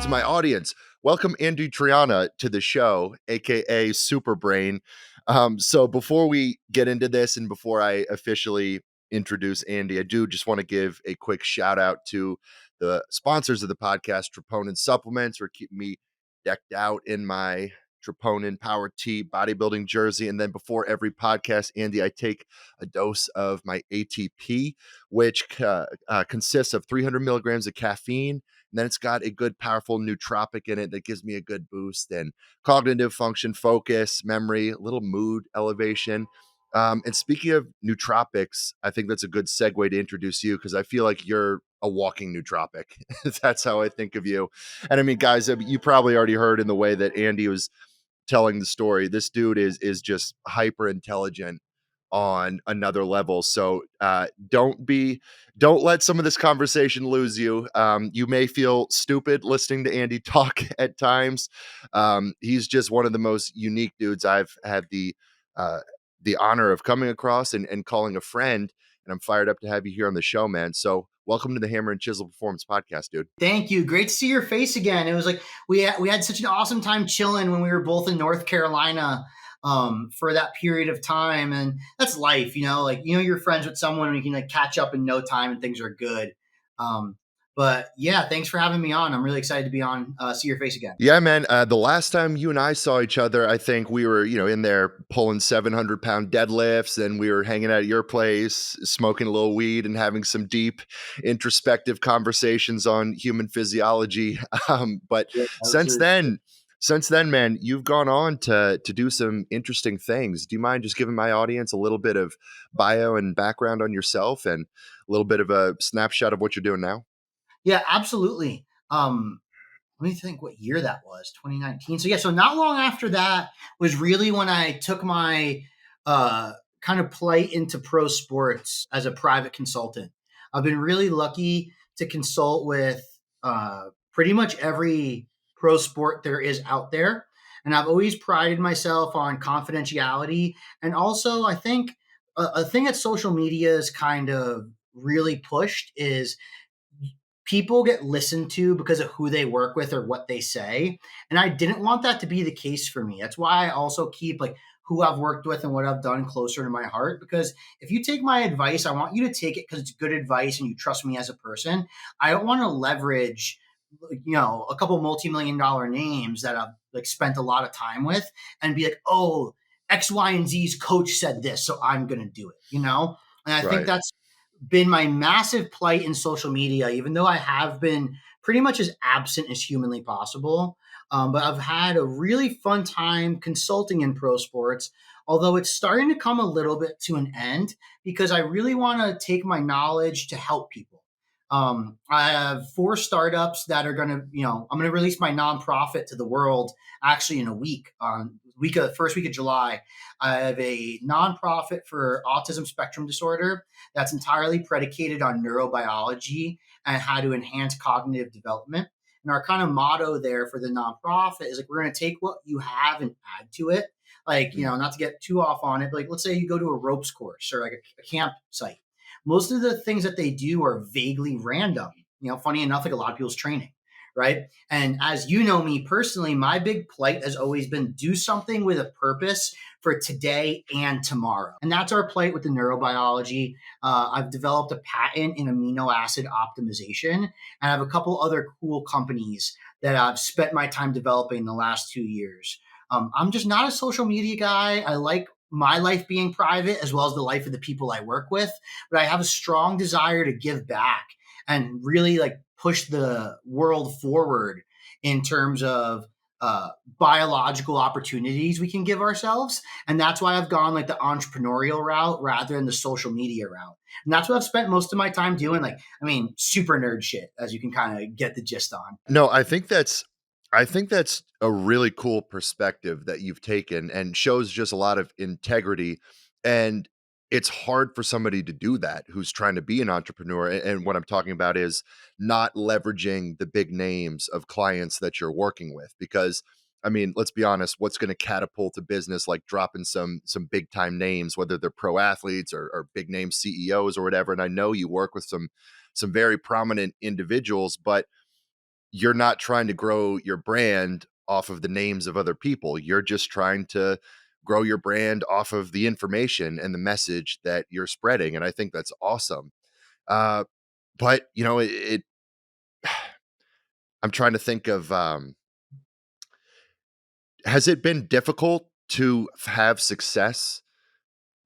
To my audience, welcome Andy Triana to the show, aka SuperBrain. So before we get into this and before I officially introduce Andy, I do just want to give a quick shout out to the sponsors of the podcast, Troponin Supplements, for keeping me decked out in my Troponin Power T bodybuilding jersey. And then before every podcast, Andy, I take a dose of my ATP, which consists of 300 milligrams of caffeine. And then it's got a good, powerful nootropic in it that gives me a good boost and cognitive function, focus, memory, a little mood elevation. And speaking of nootropics, I think that's a good segue to introduce you because I feel like you're a walking nootropic. That's how I think of you. And I mean, guys, you probably already heard in the way that Andy was telling the story. This dude is just hyper intelligent on another level. So don't let some of this conversation lose you. You may feel stupid listening to Andy talk at times. He's just one of the most unique dudes I've had the honor of coming across and calling a friend. And I'm fired up to have you here on the show, man. So welcome to the Hammer and Chisel Performance Podcast, dude. Thank you. Great to see your face again. It was like we had such an awesome time chilling when we were both in North Carolina for that period of time. And that's life, you're friends with someone and you can catch up in no time and things are good. But yeah, thanks for having me on. I'm really excited to be on, see your face again. Yeah, man. The last time you and I saw each other, I think we were, in there pulling 700-pound deadlifts, and we were hanging out at your place, smoking a little weed and having some deep introspective conversations on human physiology. But Yeah, since then, man, you've gone on to do some interesting things. Do you mind just giving my audience a little bit of bio and background on yourself and a little bit of a snapshot of what you're doing now? Yeah, absolutely. Let me think what year that was, 2019. So not long after that was really when I took my kind of play into pro sports as a private consultant. I've been really lucky to consult with pretty much every pro sport there is out there. And I've always prided myself on confidentiality. And also, I think a thing that social media is kind of really pushed is people get listened to because of who they work with or what they say. And I didn't want that to be the case for me. That's why I also keep who I've worked with and what I've done closer to my heart. Because if you take my advice, I want you to take it because it's good advice and you trust me as a person. I don't want to leverage, a couple multi-million-dollar names that I've spent a lot of time with and be like, oh, X, Y, and Z's coach said this, so I'm going to do it, And I think that's been my massive plight in social media, even though I have been pretty much as absent as humanly possible. But I've had a really fun time consulting in pro sports, although it's starting to come a little bit to an end because I really want to take my knowledge to help people. I have 4 startups that are going to, I'm going to release my nonprofit to the world actually in a week, first week of July. I have a nonprofit for autism spectrum disorder that's entirely predicated on neurobiology and how to enhance cognitive development. And our kind of motto there for the nonprofit is we're going to take what you have and add to it. Not to get too off on it, but let's say you go to a ropes course or a campsite. Most of the things that they do are vaguely random. Funny enough, a lot of people's training, right? And as you know me personally, my big plight has always been do something with a purpose for today and tomorrow. And that's our plight with the neurobiology. I've developed a patent in amino acid optimization, and I have a couple other cool companies that I've spent my time developing in the last 2 years. I'm just not a social media guy. I like my life being private as well as the life of the people I work with, but I have a strong desire to give back and really push the world forward in terms of biological opportunities we can give ourselves. And that's why I've gone the entrepreneurial route rather than the social media route. And that's what I've spent most of my time doing. Super nerd shit, as you can kind of get the gist on. No, I think that's a really cool perspective that you've taken and shows just a lot of integrity. And it's hard for somebody to do that who's trying to be an entrepreneur. And what I'm talking about is not leveraging the big names of clients that you're working with. Because I mean, let's be honest, what's going to catapult a business like dropping some big time names, whether they're pro athletes or big name CEOs or whatever. And I know you work with some very prominent individuals, but you're not trying to grow your brand off of the names of other people. You're just trying to grow your brand off of the information and the message that you're spreading. And I think that's awesome. Uh, but you know, I'm trying to think of, has it been difficult to have success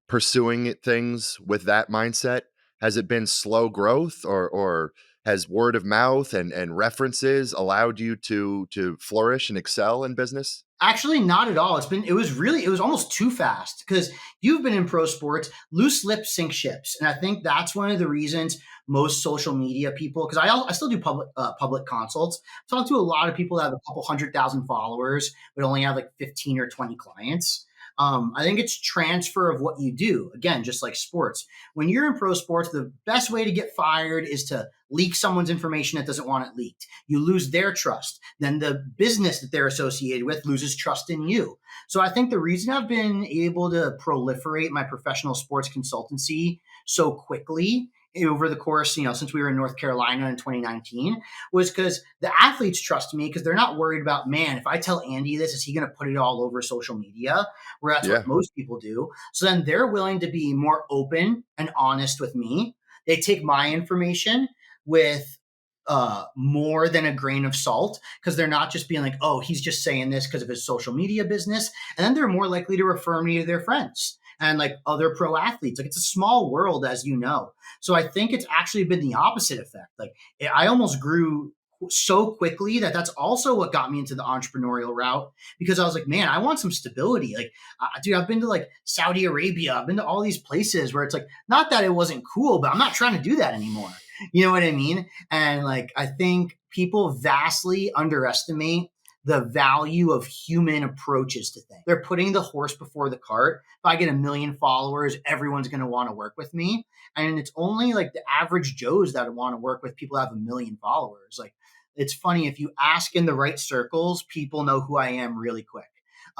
pursuing things with that mindset? Has it been slow growth, or has word of mouth and references allowed you to flourish and excel in business? Actually, not at all. It was almost too fast because you've been in pro sports, loose lips sink ships. And I think that's one of the reasons most social media people, because I still do public consults. I talk to a lot of people that have a couple 100,000 followers, but only have like 15 or 20 clients. I think it's transfer of what you do. Again, just like sports. When you're in pro sports, the best way to get fired is to leak someone's information that doesn't want it leaked. You lose their trust. Then the business that they're associated with loses trust in you. So I think the reason I've been able to proliferate my professional sports consultancy so quickly over the course, since we were in North Carolina in 2019, was because the athletes trust me because they're not worried about, man, if I tell Andy this, is he going to put it all over social media? Where that's what Yeah. most people do. So then they're willing to be more open and honest with me. They take my information with more than a grain of salt because they're not just being like, oh, he's just saying this because of his social media business. And then they're more likely to refer me to their friends and like other pro athletes. Like it's a small world, as you know. So I think it's actually been the opposite effect. Like I almost grew so quickly that's also what got me into the entrepreneurial route because I was like, man, I want some stability. Like, dude, I've been to like Saudi Arabia. I've been to all these places where it's like, not that it wasn't cool, but I'm not trying to do that anymore. You know what I mean? And like, I think people vastly underestimate the value of human approaches to things. They're putting the horse before the cart. If I get 1 million followers, everyone's going to want to work with me. And it's only like the average Joes that want to work with people that have 1 million followers. Like, it's funny, if you ask in the right circles, people know who I am really quick.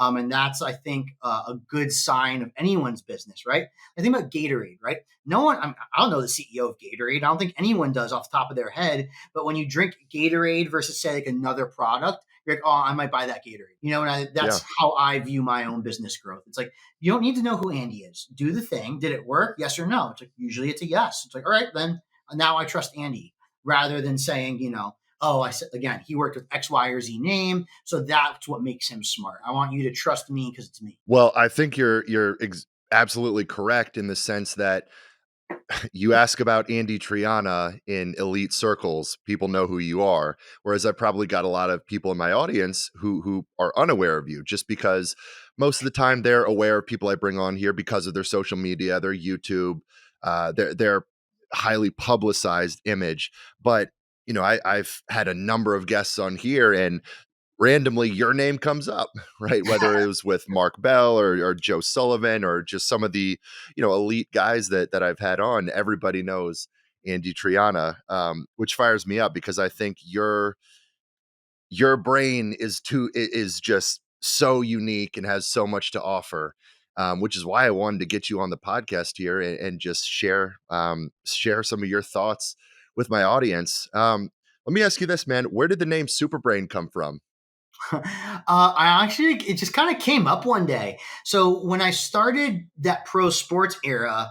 And that's, I think, a good sign of anyone's business, right? I think about Gatorade, right? No one, I don't know the CEO of Gatorade. I don't think anyone does off the top of their head. But when you drink Gatorade versus, say, like another product, you're like, oh, I might buy that Gatorade. Yeah. That's how I view my own business growth. It's like, you don't need to know who Andy is. Do the thing. Did it work? Yes or no? It's like, usually it's a yes. It's like, all right, then now I trust Andy rather than saying, oh, I said again, he worked with X, Y, or Z name. So that's what makes him smart. I want you to trust me because it's me. Well, I think you're absolutely correct in the sense that you ask about Andy Triana in elite circles, people know who you are. Whereas I probably got a lot of people in my audience who are unaware of you, just because most of the time they're aware of people I bring on here because of their social media, their YouTube, their highly publicized image. But I've had a number of guests on here, and randomly your name comes up, right? Whether it was with Mark Bell or Joe Sullivan or just some of the, elite guys that I've had on, everybody knows Andy Triana, which fires me up because I think your brain is just so unique and has so much to offer. Which is why I wanted to get you on the podcast here and just share some of your thoughts with my audience. Let me ask you this, man. Where did the name SuperBrain come from? It just kind of came up one day. So when I started that pro sports era,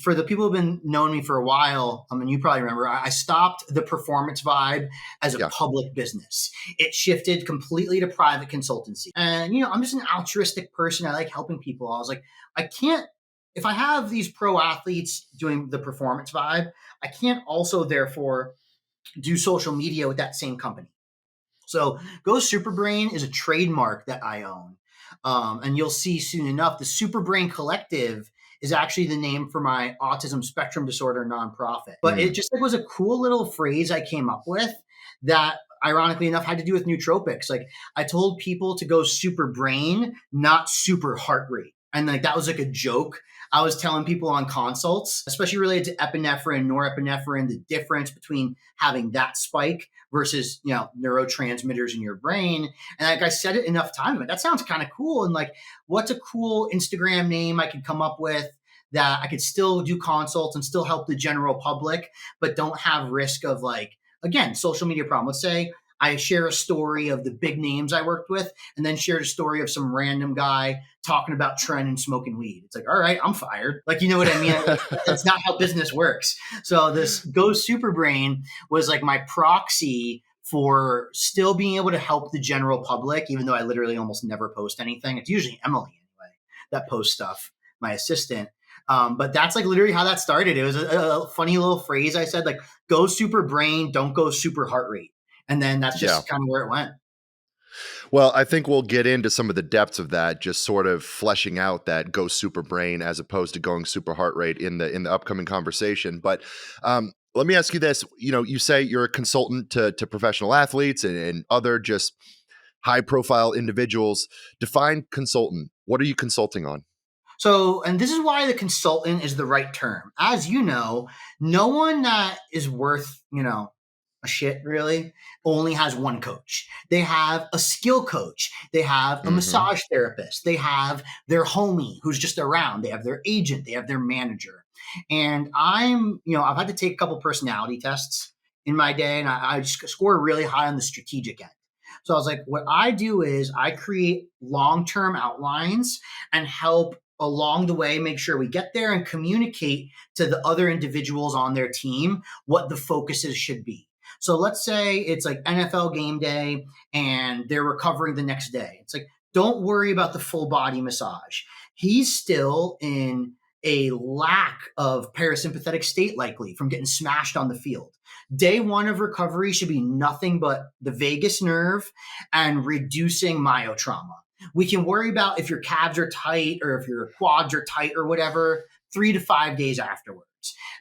for the people who've been knowing me for a while, I mean, you probably remember, I stopped the performance vibe as a Yeah. public business. It shifted completely to private consultancy. And, I'm just an altruistic person. I like helping people. I was like, I can't, if I have these pro athletes doing the performance vibe, I can't also therefore do social media with that same company. So Go SuperBrain is a trademark that I own. And you'll see soon enough, the SuperBrain Collective is actually the name for my autism spectrum disorder nonprofit. But it Mm, just was a cool little phrase I came up with that ironically enough had to do with nootropics. Like I told people to go super brain, not super heart rate. And like that was like a joke I was telling people on consults, especially related to epinephrine, norepinephrine, the difference between having that spike versus neurotransmitters in your brain. And like I said it enough times, like that sounds kind of cool. And like, what's a cool Instagram name I could come up with that I could still do consults and still help the general public, but don't have risk of like, again, social media problem. Let's say I share a story of the big names I worked with, and then shared a story of some random guy talking about trend and smoking weed. It's like, all right, I'm fired. Like, you know what I mean? That's not how business works. So this Go SuperBrain was like my proxy for still being able to help the general public, even though I literally almost never post anything. It's usually Emily anyway that posts stuff, my assistant. But that's like literally how that started. It was a funny little phrase I said, like, go super brain, don't go super heart rate. And then that's Yeah. just kind of where it went. Well, I think we'll get into some of the depths of that, just sort of fleshing out that go super brain as opposed to going super heart rate in the upcoming conversation. But let me ask you this: you say you're a consultant to professional athletes and other just high profile individuals. Define consultant. What are you consulting on? So, and this is why the consultant is the right term. As you know, no one that is worth, a shit really only has one coach. They have a skill coach. They have a Hmm. massage therapist. They have their homie who's just around. They have their agent. They have their manager. And I've had to take a couple personality tests in my day, and I just score really high on the strategic end. So I was like, what I do is I create long term outlines and help along the way make sure we get there and communicate to the other individuals on their team what the focuses should be. So let's say it's like NFL game day and they're recovering the next day. It's like, don't worry about the full body massage. He's still in a lack of parasympathetic state, likely from getting smashed on the field. Day one of recovery should be nothing but the vagus nerve and reducing myotrauma. We can worry about if your calves are tight or if your quads are tight or whatever 3 to 5 days afterwards.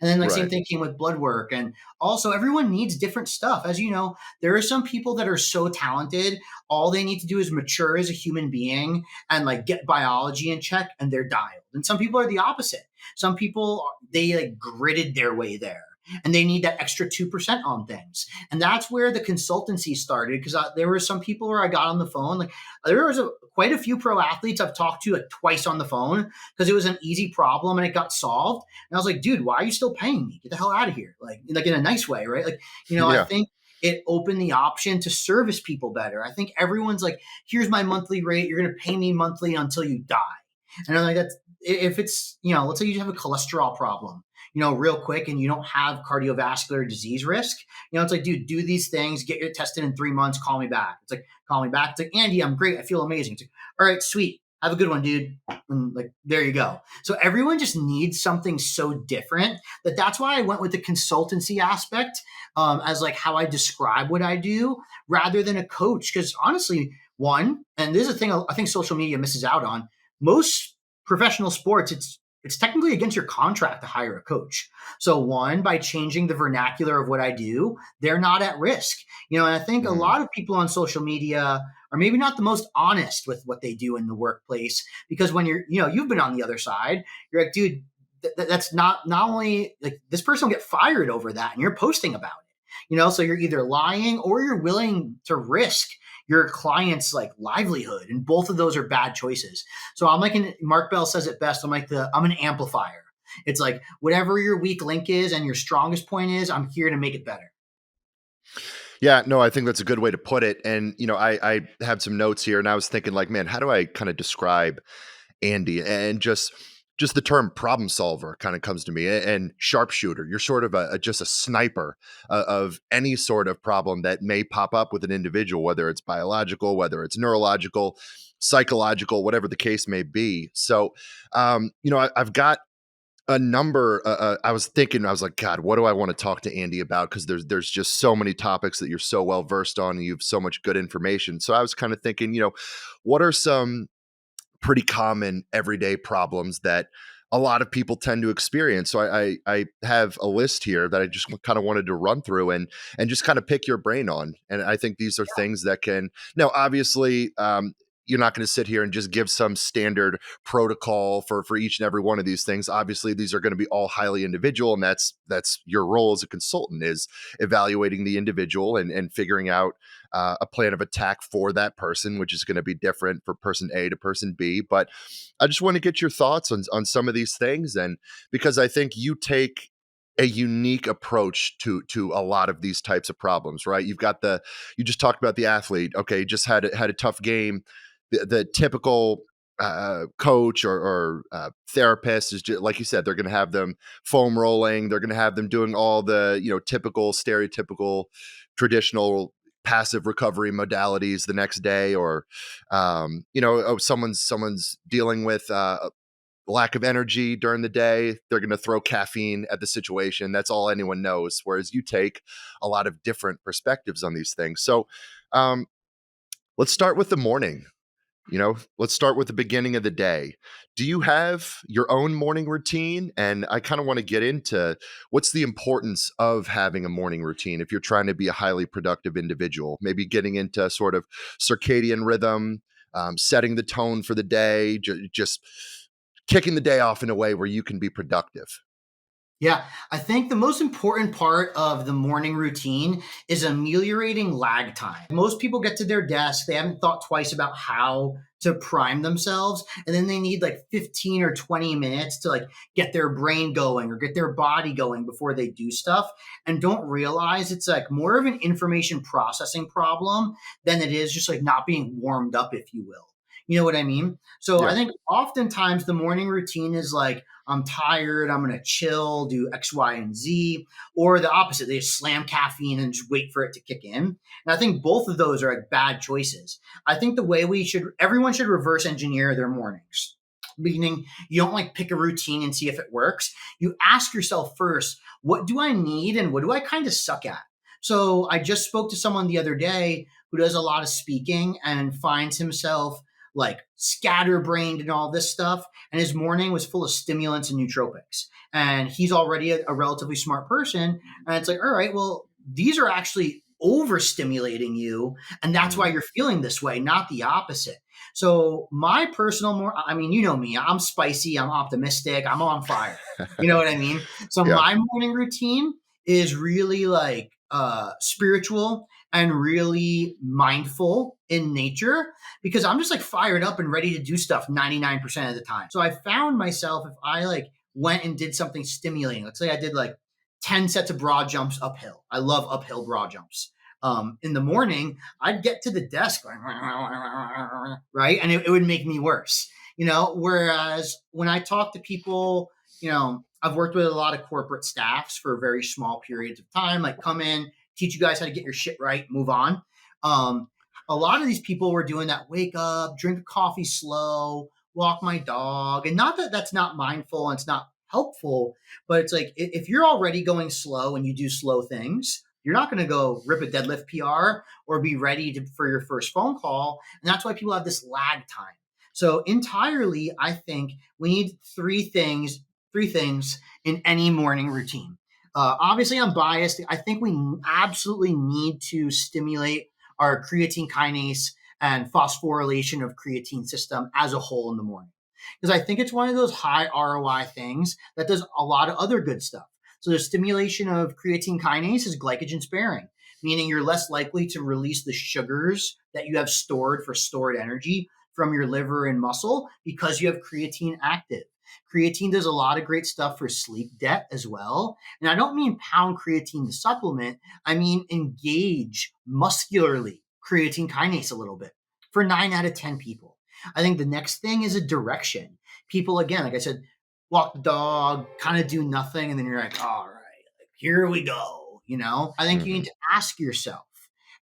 And then, like, same Right. thing came with blood work. And also, everyone needs different stuff. As you know, there are some people that are so talented, all they need to do is mature as a human being and like get biology in check and they're dialed. And some people are the opposite. Some people, they like gritted their way there and they need that extra 2% on things. And that's where the consultancy started because there were some people where I got on the phone. Like, there was quite a few pro athletes I've talked to like twice on the phone because it was an easy problem and it got solved. And I was like, dude, why are you still paying me? Get the hell out of here. Like in a nice way, right? Like, I Yeah. think it opened the option to service people better. I think everyone's like, here's my monthly rate. You're going to pay me monthly until you die. And I'm like, that's if it's, let's say you have a cholesterol problem, real quick and you don't have cardiovascular disease risk, it's like, dude, do these things, get your tested in 3 months, call me back. It's like, call me back. It's like, Andy, I'm great. I feel amazing. It's like, all right, sweet. Have a good one, dude. And like, there you go. So everyone just needs something so different that's why I went with the consultancy aspect as like how I describe what I do rather than a coach. Because honestly, one, and this is a thing I think social media misses out on, most professional sports, it's technically against your contract to hire a coach. So one, by changing the vernacular of what I do, they're not at risk. And I think a Mhm. lot of people on social media are maybe not the most honest with what they do in the workplace because when you've been on the other side, you're like, dude, that's not only like this person will get fired over that and you're posting about it. So you're either lying or you're willing to risk your client's like livelihood, and both of those are bad choices. So I'm like, Mark Bell says it best. I'm an amplifier. It's like whatever your weak link is and your strongest point is, I'm here to make it better. Yeah, no, I think that's a good way to put it. And I have some notes here, and I was thinking, like, man, how do I kind of describe Andy? And just the term problem solver kind of comes to me, and sharpshooter. You're sort of just a sniper of any sort of problem that may pop up with an individual, whether it's biological, whether it's neurological, psychological, whatever the case may be. So, I've got a number. I was thinking, I was like, God, what do I want to talk to Andy about? Because there's just so many topics that you're so well versed on, and you have so much good information. So I was kind of thinking, what are some pretty common everyday problems that a lot of people tend to experience. So I have a list here that I just kind of wanted to run through and just kind of pick your brain on. And I think these are things that can now obviously you're not going to sit here and just give some standard protocol for each and every one of these things. Obviously, these are going to be all highly individual, and that's your role as a consultant is evaluating the individual and figuring out a plan of attack for that person, which is going to be different for person A to person B. But I just want to get your thoughts on some of these things, and because I think you take a unique approach to a lot of these types of problems, right? You just talked about the athlete. Okay, just had a tough game. The typical coach or therapist is just, like you said, they're going to have them foam rolling. They're going to have them doing all the typical, stereotypical, traditional passive recovery modalities the next day, or oh, someone's dealing with lack of energy during the day, they're going to throw caffeine at the situation. That's all anyone knows. Whereas you take a lot of different perspectives on these things. So um, let's start with the morning. Let's start with the beginning of the day. Do you have your own morning routine? And I kind of want to get into what's the importance of having a morning routine if you're trying to be a highly productive individual, maybe getting into sort of circadian rhythm, setting the tone for the day, just kicking the day off in a way where you can be productive. Yeah, I think the most important part of the morning routine is ameliorating lag time. Most people get to their desk, they haven't thought twice about how to prime themselves, and then they need like 15 or 20 minutes to like get their brain going or get their body going before they do stuff, and don't realize it's like more of an information processing problem than it is just like not being warmed up, if you will. You know what I mean? So I Yeah. think oftentimes the morning routine is like, I'm tired, I'm going to chill, do X, Y, and Z, or the opposite. They just slam caffeine and just wait for it to kick in. And I think both of those are like bad choices. I think the way everyone should reverse engineer their mornings. Meaning, you don't like pick a routine and see if it works. You ask yourself first, what do I need and what do I kind of suck at? So I just spoke to someone the other day who does a lot of speaking and finds himself like scatterbrained and all this stuff, and his morning was full of stimulants and nootropics. And he's already a relatively smart person. And it's like, all right, well, these are actually overstimulating you. And that's why Mm. you're feeling this way, not the opposite. So my personal, I mean, you know me, I'm spicy, I'm optimistic, I'm on fire. You know what I mean? So Yeah. my morning routine is really like spiritual and really mindful in nature because I'm just like fired up and ready to do stuff 99% of the time. So I found myself, if I like went and did something stimulating, let's say I did like 10 sets of broad jumps uphill. I love uphill broad jumps. In the morning, I'd get to the desk going, right? And it would make me worse, you know? Whereas when I talk to people, you know, I've worked with a lot of corporate staffs for very small periods of time, like come in, teach you guys how to get your shit right, move on. A lot of these people were doing that wake up, drink a coffee slow, walk my dog. And not that that's not mindful and it's not helpful, but it's like if you're already going slow and you do slow things, you're not going to go rip a deadlift PR or be ready for your first phone call. And that's why people have this lag time. So entirely, I think we need three things in any morning routine. Obviously, I'm biased. I think we absolutely need to stimulate our creatine kinase and phosphorylation of creatine system as a whole in the morning. Because I think it's one of those high ROI things that does a lot of other good stuff. So the stimulation of creatine kinase is glycogen sparing, meaning you're less likely to release the sugars that you have stored for stored energy from your liver and muscle because you have creatine active. Creatine does a lot of great stuff for sleep debt as well. And I don't mean pound creatine the supplement, I mean engage muscularly creatine kinase a little bit for 9 out of 10 people. I think the next thing is a direction. People, again, like I said, walk the dog, kind of do nothing, and then you're like, all right, like, here we go. You know, I think you Hmm. need to ask yourself,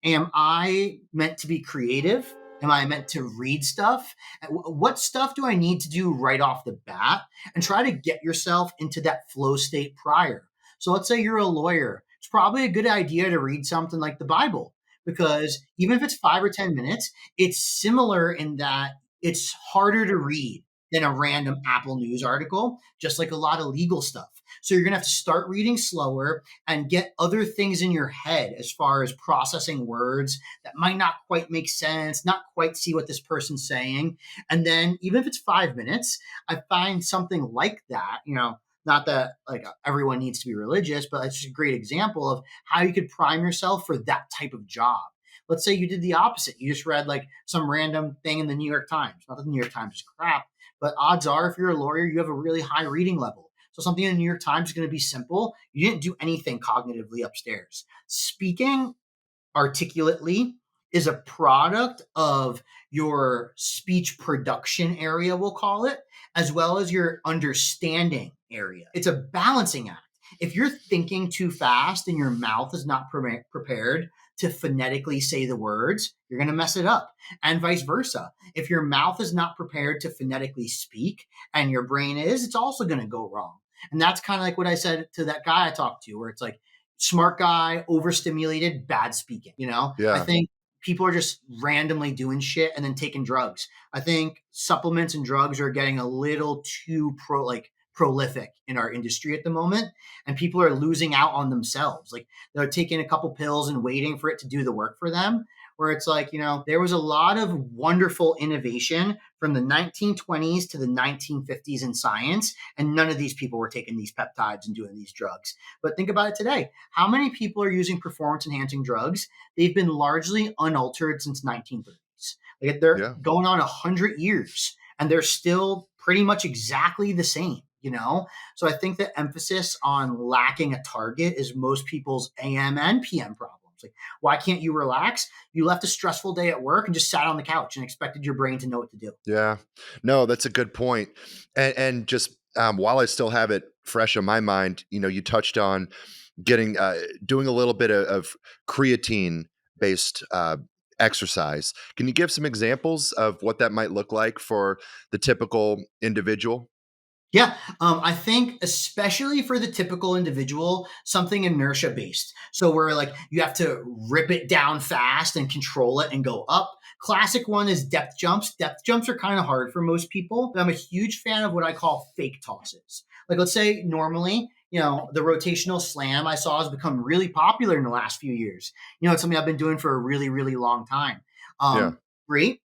am I meant to be creative? Am I meant to read stuff? What stuff do I need to do right off the bat? And try to get yourself into that flow state prior. So let's say you're a lawyer. It's probably a good idea to read something like the Bible because even if it's 5 or 10 minutes, it's similar in that it's harder to read than a random Apple News article, just like a lot of legal stuff. So you're going to have to start reading slower and get other things in your head as far as processing words that might not quite make sense, not quite see what this person's saying. And then, even if it's 5 minutes, I find something like that, you know, not that like everyone needs to be religious, but it's just a great example of how you could prime yourself for that type of job. Let's say you did the opposite. You just read like some random thing in the New York Times. Not that the New York Times is crap, but odds are if you're a lawyer, you have a really high reading level. So something in the New York Times is going to be simple. You didn't do anything cognitively upstairs. Speaking articulately is a product of your speech production area, we'll call it, as well as your understanding area. It's a balancing act. If you're thinking too fast and your mouth is not prepared to phonetically say the words, you're going to mess it up. And vice versa. If your mouth is not prepared to phonetically speak and your brain is, it's also going to go wrong. And that's kind of like what I said to that guy I talked to, where it's like, smart guy, overstimulated, bad speaking. I Yeah. think people are just randomly doing shit and then taking drugs. I think supplements and drugs are getting a little too prolific in our industry at the moment, and people are losing out on themselves. Like they're taking a couple pills and waiting for it to do the work for them. Where it's like, there was a lot of wonderful innovation from the 1920s to the 1950s in science, and none of these people were taking these peptides and doing these drugs. But think about it today. How many people are using performance enhancing drugs? They've been largely unaltered since 1930s. Like they're Yeah. going on 100 years and they're still pretty much exactly the same. So I think the emphasis on lacking a target is most people's AM and PM problems. Like, why can't you relax? You left a stressful day at work and just sat on the couch and expected your brain to know what to do. Yeah. No, that's a good point. And just while I still have it fresh on my mind, you touched on getting doing a little bit of creatine based exercise. Can you give some examples of what that might look like for the typical individual? Yeah, I think especially for the typical individual, something inertia based. So where like you have to rip it down fast and control it and go up. Classic one is depth jumps. Depth jumps are kind of hard for most people. But I'm a huge fan of what I call fake tosses. Like let's say normally, the rotational slam I saw has become really popular in the last few years. It's something I've been doing for a really, really long time. Yeah. Great.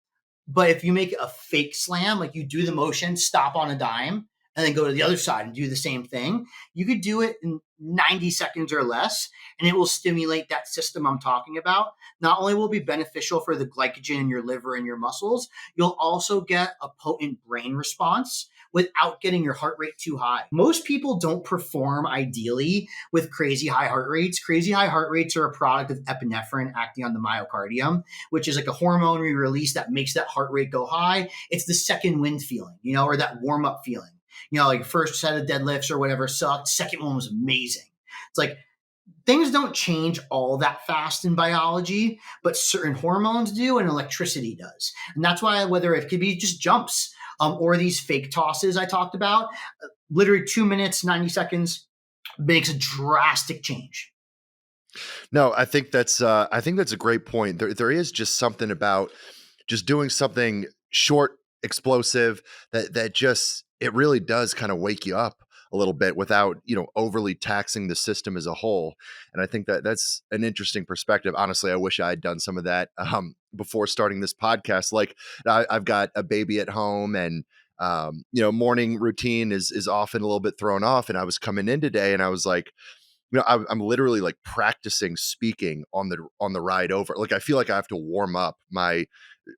But if you make a fake slam, like you do the motion, stop on a dime, and then go to the other side and do the same thing, you could do it in 90 seconds or less, and it will stimulate that system I'm talking about. Not only will it be beneficial for the glycogen in your liver and your muscles, you'll also get a potent brain response without getting your heart rate too high. Most people don't perform ideally with crazy high heart rates. Crazy high heart rates are a product of epinephrine acting on the myocardium, which is like a hormone we release that makes that heart rate go high. It's the second wind feeling, or that warm up feeling. Like first set of deadlifts or whatever sucked. Second one was amazing. It's like things don't change all that fast in biology, but certain hormones do and electricity does. And that's why whether it could be just jumps or these fake tosses I talked about, literally 2 minutes, 90 seconds makes a drastic change. No, I think that's a great point. There is just something about just doing something short, explosive that just it really does kind of wake you up a little bit without, overly taxing the system as a whole. And I think that that's an interesting perspective. Honestly, I wish I had done some of that before starting this podcast. Like I've got a baby at home and morning routine is often a little bit thrown off. And I was coming in today and I was like, I'm literally like practicing speaking on the ride over. Like I feel like I have to warm up my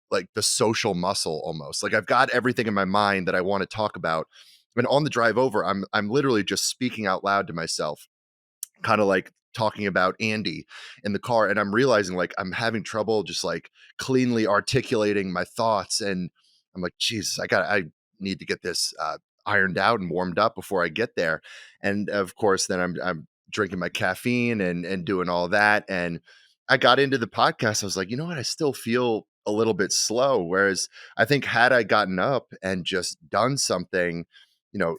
like the social muscle almost. Like I've got everything in my mind that I want to talk about. And on the drive over, I'm literally just speaking out loud to myself, kind of like talking about Andy in the car. And I'm realizing like I'm having trouble just like cleanly articulating my thoughts. And I'm like, Jesus, I need to get this ironed out and warmed up before I get there. And of course, then I'm drinking my caffeine and doing all that. And I got into the podcast. I was like, you know what? I still feel a little bit slow. Whereas I think had I gotten up and just done something,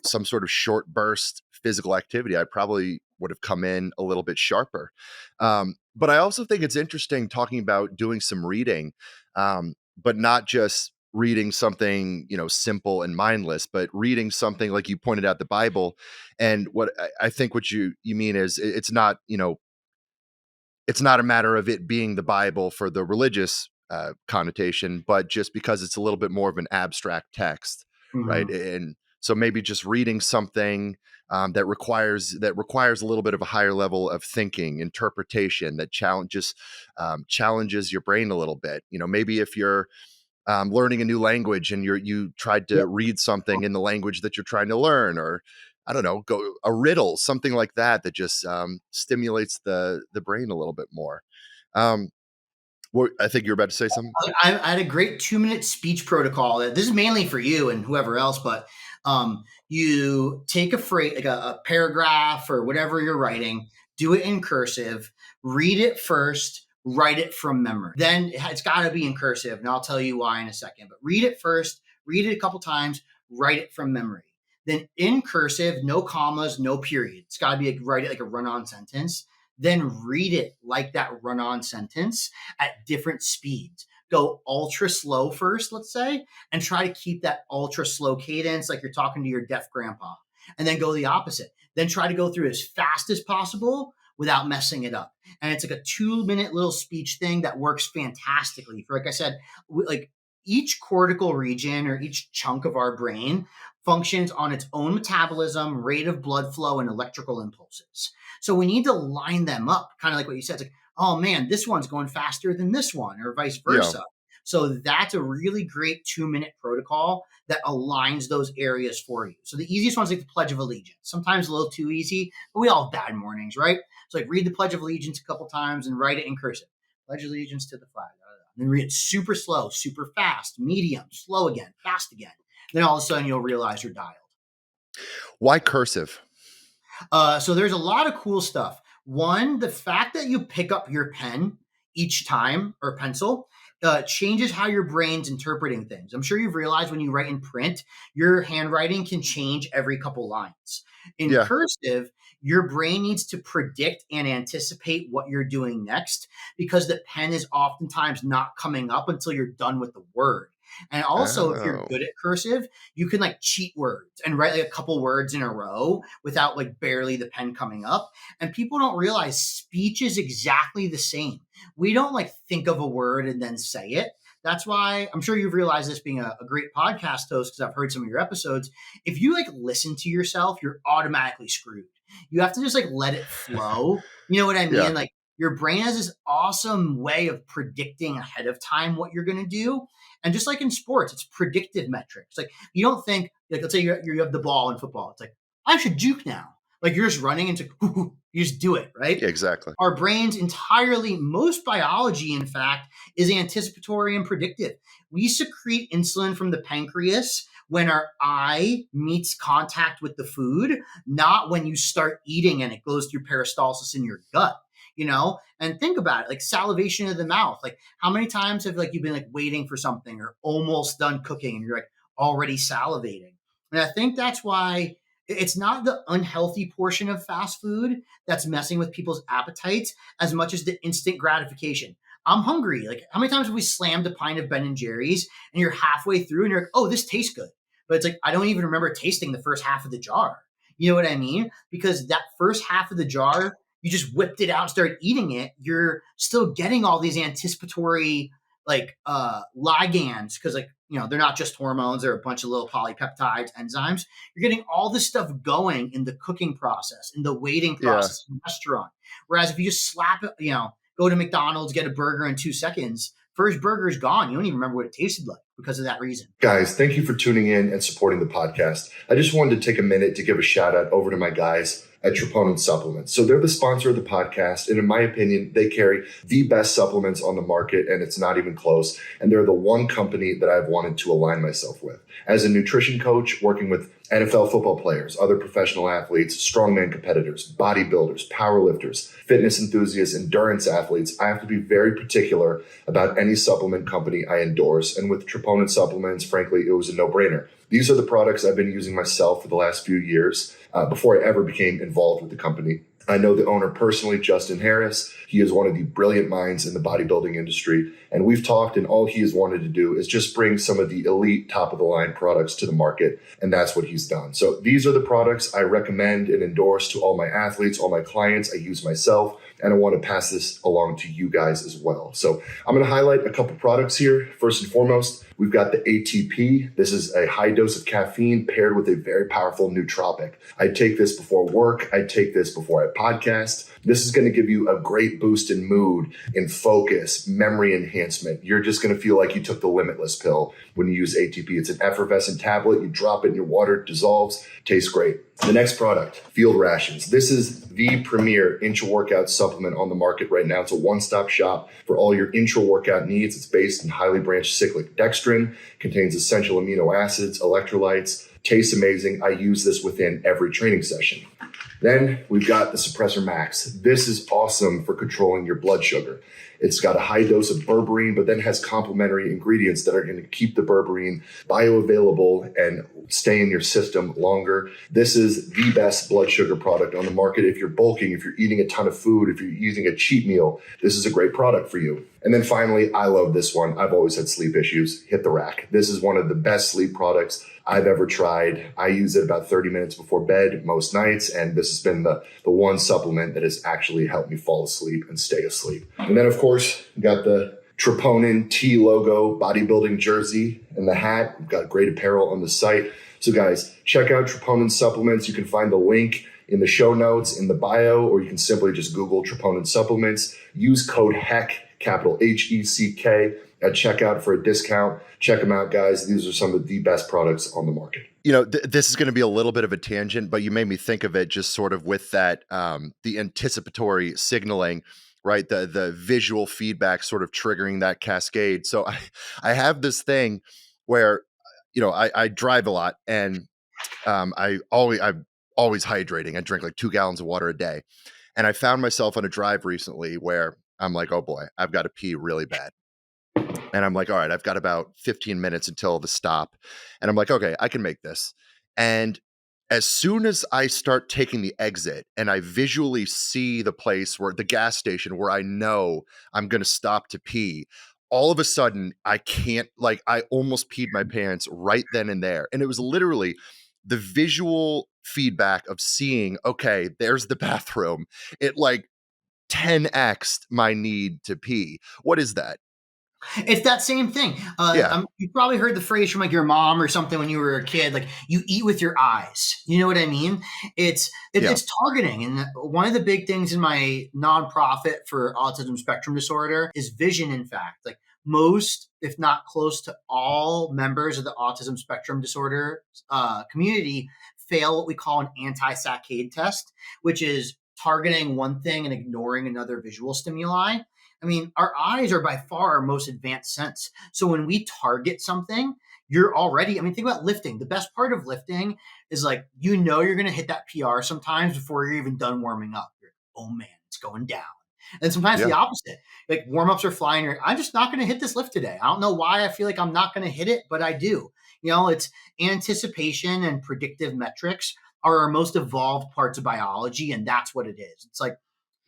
some sort of short burst physical activity, I probably would have come in a little bit sharper. But I also think it's interesting talking about doing some reading, but not just reading something, simple and mindless, but reading something like you pointed out the Bible. And what I think what you mean is it's not a matter of it being the Bible for the religious connotation, but just because it's a little bit more of an abstract text, right? Mm-hmm. And so maybe just reading something that requires a little bit of a higher level of thinking, interpretation that challenges your brain a little bit. Maybe if you're learning a new language and you tried to Yep. read something in the language that you're trying to learn, or I don't know, go a riddle, something like that that just stimulates the brain a little bit more. Um, I think you're about to say something. I had a great 2-minute speech protocol. This is mainly for you and whoever else, but you take a phrase, like a paragraph or whatever you're writing, do it in cursive, read it first, write it from memory. Then it's got to be in cursive, and I'll tell you why in a second. But read it first, read it a couple times, write it from memory. Then in cursive, no commas, no period. It's got to be write it like a run-on sentence. Then read it like that run-on sentence at different speeds. Go ultra slow first, let's say, and try to keep that ultra slow cadence like you're talking to your deaf grandpa. And then go the opposite. Then try to go through as fast as possible without messing it up. And it's like a 2-minute little speech thing that works fantastically. For, like I said, like each cortical region or each chunk of our brain functions on its own metabolism, rate of blood flow, and electrical impulses. So we need to line them up, kind of like what you said. It's like, oh man, this one's going faster than this one, or vice Yeah. versa. So that's a really great 2-minute protocol that aligns those areas for you. So the easiest one's like the Pledge of Allegiance. Sometimes a little too easy, but we all have bad mornings, right? So like read the Pledge of Allegiance a couple times and write it in cursive. Pledge allegiance to the flag. And then read it super slow, super fast, medium, slow again, fast again. Then all of a sudden you'll realize you're dialed. Why cursive? So there's a lot of cool stuff. One, the fact that you pick up your pen each time or pencil changes how your brain's interpreting things. I'm sure you've realized when you write in print, your handwriting can change every couple lines. In Yeah. cursive, your brain needs to predict and anticipate what you're doing next because the pen is oftentimes not coming up until you're done with the word. And also, if you're Oh, good at cursive, you can like cheat words and write like a couple words in a row without like barely the pen coming up. And people don't realize speech is exactly the same. We don't like think of a word and then say it. That's why I'm sure you've realized this being a great podcast host because I've heard some of your episodes. If you like listen to yourself, you're automatically screwed. You have to just like let it flow. You know what I yeah. mean? Like your brain has this awesome way of predicting ahead of time what you're going to do. And just like in sports, it's predictive metrics. Like you don't think, like let's say you have the ball in football. It's like, I should juke now. Like you're just running into, you just do it, right? Yeah, exactly. Our brains entirely, most biology, in fact, is anticipatory and predictive. We secrete insulin from the pancreas when our eye meets contact with the food, not when you start eating and it goes through peristalsis in your gut. And think about it, like salivation of the mouth. Like how many times have like you've been like waiting for something or almost done cooking and you're like already salivating? And I think that's why it's not the unhealthy portion of fast food that's messing with people's appetites as much as the instant gratification. I'm hungry. Like how many times have we slammed a pint of Ben and Jerry's and you're halfway through and you're like, oh, this tastes good. But it's like, I don't even remember tasting the first half of the jar. You know what I mean? Because that first half of the jar, you just whipped it out and started eating it. You're still getting all these anticipatory like ligands because like, they're not just hormones. They're a bunch of little polypeptides, enzymes. You're getting all this stuff going in the cooking process, in the waiting Yeah. process in the restaurant. Whereas if you just slap it, go to McDonald's, get a burger in 2 seconds, first burger is gone. You don't even remember what it tasted like because of that reason. Guys, thank you for tuning in and supporting the podcast. I just wanted to take a minute to give a shout out over to my guys at Troponin Supplements. So they're the sponsor of the podcast. And in my opinion, they carry the best supplements on the market, and it's not even close. And they're the one company that I've wanted to align myself with. As a nutrition coach, working with NFL football players, other professional athletes, strongman competitors, bodybuilders, powerlifters, fitness enthusiasts, endurance athletes, I have to be very particular about any supplement company I endorse. And with Troponin Supplements, frankly, it was a no-brainer. These are the products I've been using myself for the last few years before I ever became involved with the company. I know the owner personally, Justin Harris. He is one of the brilliant minds in the bodybuilding industry. And we've talked, and all he has wanted to do is just bring some of the elite top of the line products to the market. And that's what he's done. So these are the products I recommend and endorse to all my athletes, all my clients. I use myself. And I want to pass this along to you guys as well. So I'm going to highlight a couple products here. First and foremost, We've got the ATP. This is a high dose of caffeine paired with a very powerful nootropic. I take this before work. I take this before I podcast. This is going to give you a great boost in mood, in focus, memory enhancement. You're just going to feel like you took the Limitless pill when you use ATP. It's an effervescent tablet. You drop it in your water, it dissolves, tastes great. The next product, Field Rations. This is the premier intra-workout supplement on the market right now. It's a one-stop shop for all your intra-workout needs. It's based in highly branched cyclic dextrin, contains essential amino acids, electrolytes, tastes amazing. I use this within every training session. Then we've got the Suppressor Max. This is awesome for controlling your blood sugar. It's got a high dose of berberine, but then has complementary ingredients that are going to keep the berberine bioavailable and stay in your system longer. This is the best blood sugar product on the market. If you're bulking, if you're eating a ton of food, if you're using a cheat meal, this is a great product for you. And then finally, I love this one. I've always had sleep issues. Hit the Rack. This is one of the best sleep products I've ever tried. I use it about 30 minutes before bed most nights, and this has been the one supplement that has actually helped me fall asleep and stay asleep. And then, of course, we got the Troponin T logo bodybuilding jersey and the hat. We've got great apparel on the site. So guys, check out Troponin supplements. You can find the link in the show notes, in the bio, or you can simply just Google Troponin supplements. Use code HECK, capital HECK, at checkout for a discount. Check them out, guys. These are some of the best products on the market. You know, this is going to be a little bit of a tangent, but you made me think of it just sort of with that, the anticipatory signaling, right? The visual feedback sort of triggering that cascade. So I have this thing where, you know, I drive a lot, and I'm always hydrating. I drink like 2 gallons of water a day. And I found myself on a drive recently where I'm like, oh boy, I've got to pee really bad. And I'm like, all right, I've got about 15 minutes until the stop. And I'm like, okay, I can make this. And as soon as I start taking the exit and I visually see the place where the gas station where I know I'm going to stop to pee, all of a sudden I can't, like, I almost peed my pants right then and there. And it was literally the visual feedback of seeing, okay, there's the bathroom. It like 10x'd my need to pee. What is that? It's that same thing. Yeah. You probably heard the phrase from like your mom or something when you were a kid, like you eat with your eyes. You know what I mean? Yeah. It's targeting, and one of the big things in my nonprofit for autism spectrum disorder is vision. In fact, like most, if not close to all members of the autism spectrum disorder community, fail what we call an anti-saccade test, which is targeting one thing and ignoring another visual stimuli. I mean, our eyes are by far our most advanced sense. So when we target something, you're already, I mean, think about lifting. The best part of lifting is like, you know, you're going to hit that PR sometimes before you're even done warming up. You're, oh man, it's going down. And sometimes the Yeah. opposite, like warm ups are flying. I'm just not going to hit this lift today. I don't know why I feel like I'm not going to hit it, but I do. You know, it's anticipation and predictive metrics are our most evolved parts of biology. And that's what it is. It's like,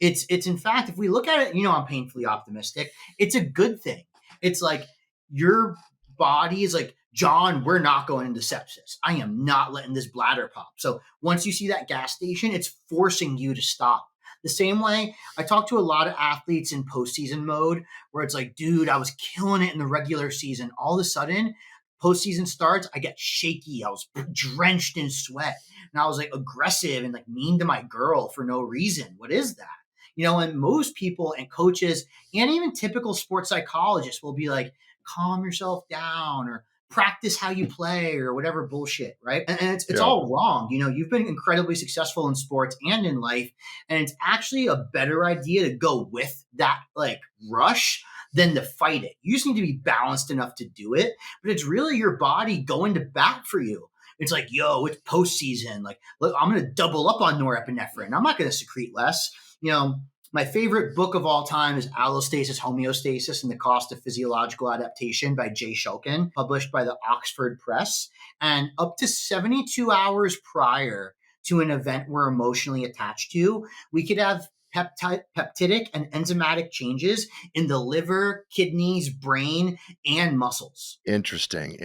it's in fact, if we look at it, you know, I'm painfully optimistic. It's a good thing. It's like your body is like, John, we're not going into sepsis. I am not letting this bladder pop. So once you see that gas station, it's forcing you to stop. The same way I talk to a lot of athletes in postseason mode where it's like, dude, I was killing it in the regular season. All of a sudden, postseason starts, I get shaky. I was drenched in sweat. And I was like aggressive and like mean to my girl for no reason. What is that? You know, and most people and coaches and even typical sports psychologists will be like, calm yourself down or practice how you play or whatever bullshit, right? And it's Yeah. all wrong. You know, you've been incredibly successful in sports and in life, and it's actually a better idea to go with that like rush than to fight it. You just need to be balanced enough to do it, but it's really your body going to bat for you. It's like, yo, it's postseason. Like, look, I'm going to double up on norepinephrine. I'm not going to secrete less. You know, my favorite book of all time is Allostasis, Homeostasis, and the Cost of Physiological Adaptation by Jay Shulkin, published by the Oxford Press. And up to 72 hours prior to an event we're emotionally attached to, we could have peptidic and enzymatic changes in the liver, kidneys, brain, and muscles. Interesting.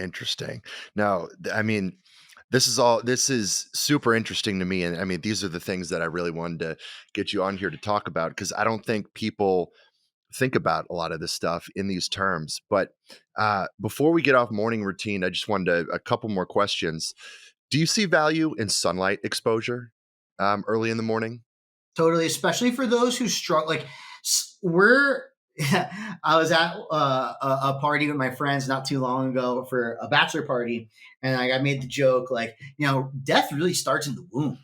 Now, I mean, this is super interesting to me. And I mean, these are the things that I really wanted to get you on here to talk about, because I don't think people think about a lot of this stuff in these terms. But before we get off morning routine, I just wanted a couple more questions. Do you see value in sunlight exposure early in the morning? Totally, especially for those who struggle. Like we're, I was at a party with my friends not too long ago for a bachelor party, and I made the joke like, death really starts in the womb.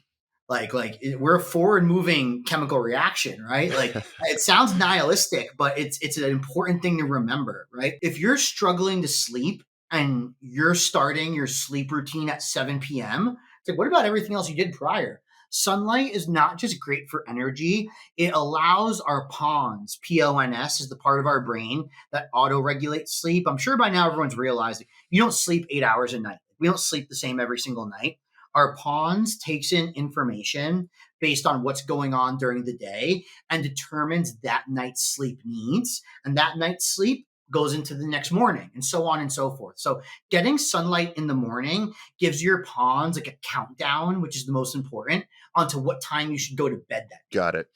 We're a forward moving chemical reaction, right? Like it sounds nihilistic, but it's an important thing to remember, right? If you're struggling to sleep and you're starting your sleep routine at 7 p.m., it's like, what about everything else you did prior? Sunlight is not just great for energy, it allows our pons, PONS is the part of our brain that auto regulates sleep. I'm sure by now everyone's realized you don't sleep 8 hours a night. We don't sleep the same every single night. Our pons takes in information based on what's going on during the day and determines that night's sleep needs. And that night's sleep goes into the next morning and so on and so forth. So getting sunlight in the morning gives your pons like a countdown, which is the most important, onto what time you should go to bed that day. Got it.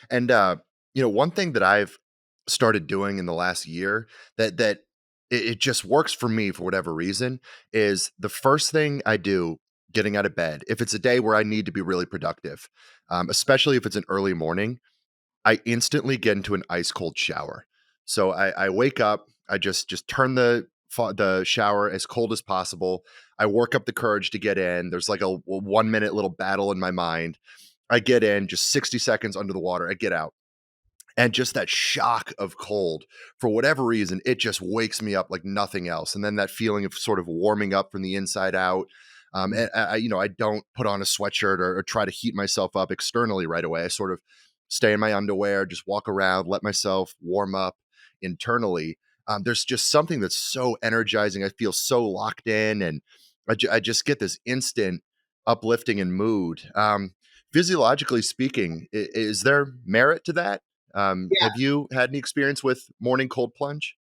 And one thing that I've started doing in the last year that it just works for me for whatever reason is the first thing I do getting out of bed. If it's a day where I need to be really productive, especially if it's an early morning, I instantly get into an ice cold shower. So I wake up, I just turn the shower as cold as possible. I work up the courage to get in. There's like a 1 minute little battle in my mind. I get in, just 60 seconds under the water. I get out. And just that shock of cold, for whatever reason, it just wakes me up like nothing else. And then that feeling of sort of warming up from the inside out. And I don't put on a sweatshirt or try to heat myself up externally right away. I sort of stay in my underwear, just walk around, let myself warm up internally. There's just something that's so energizing. I feel so locked in, and I just get this instant uplifting in mood. Physiologically speaking, is there merit to that? Have you had any experience with morning cold plunge?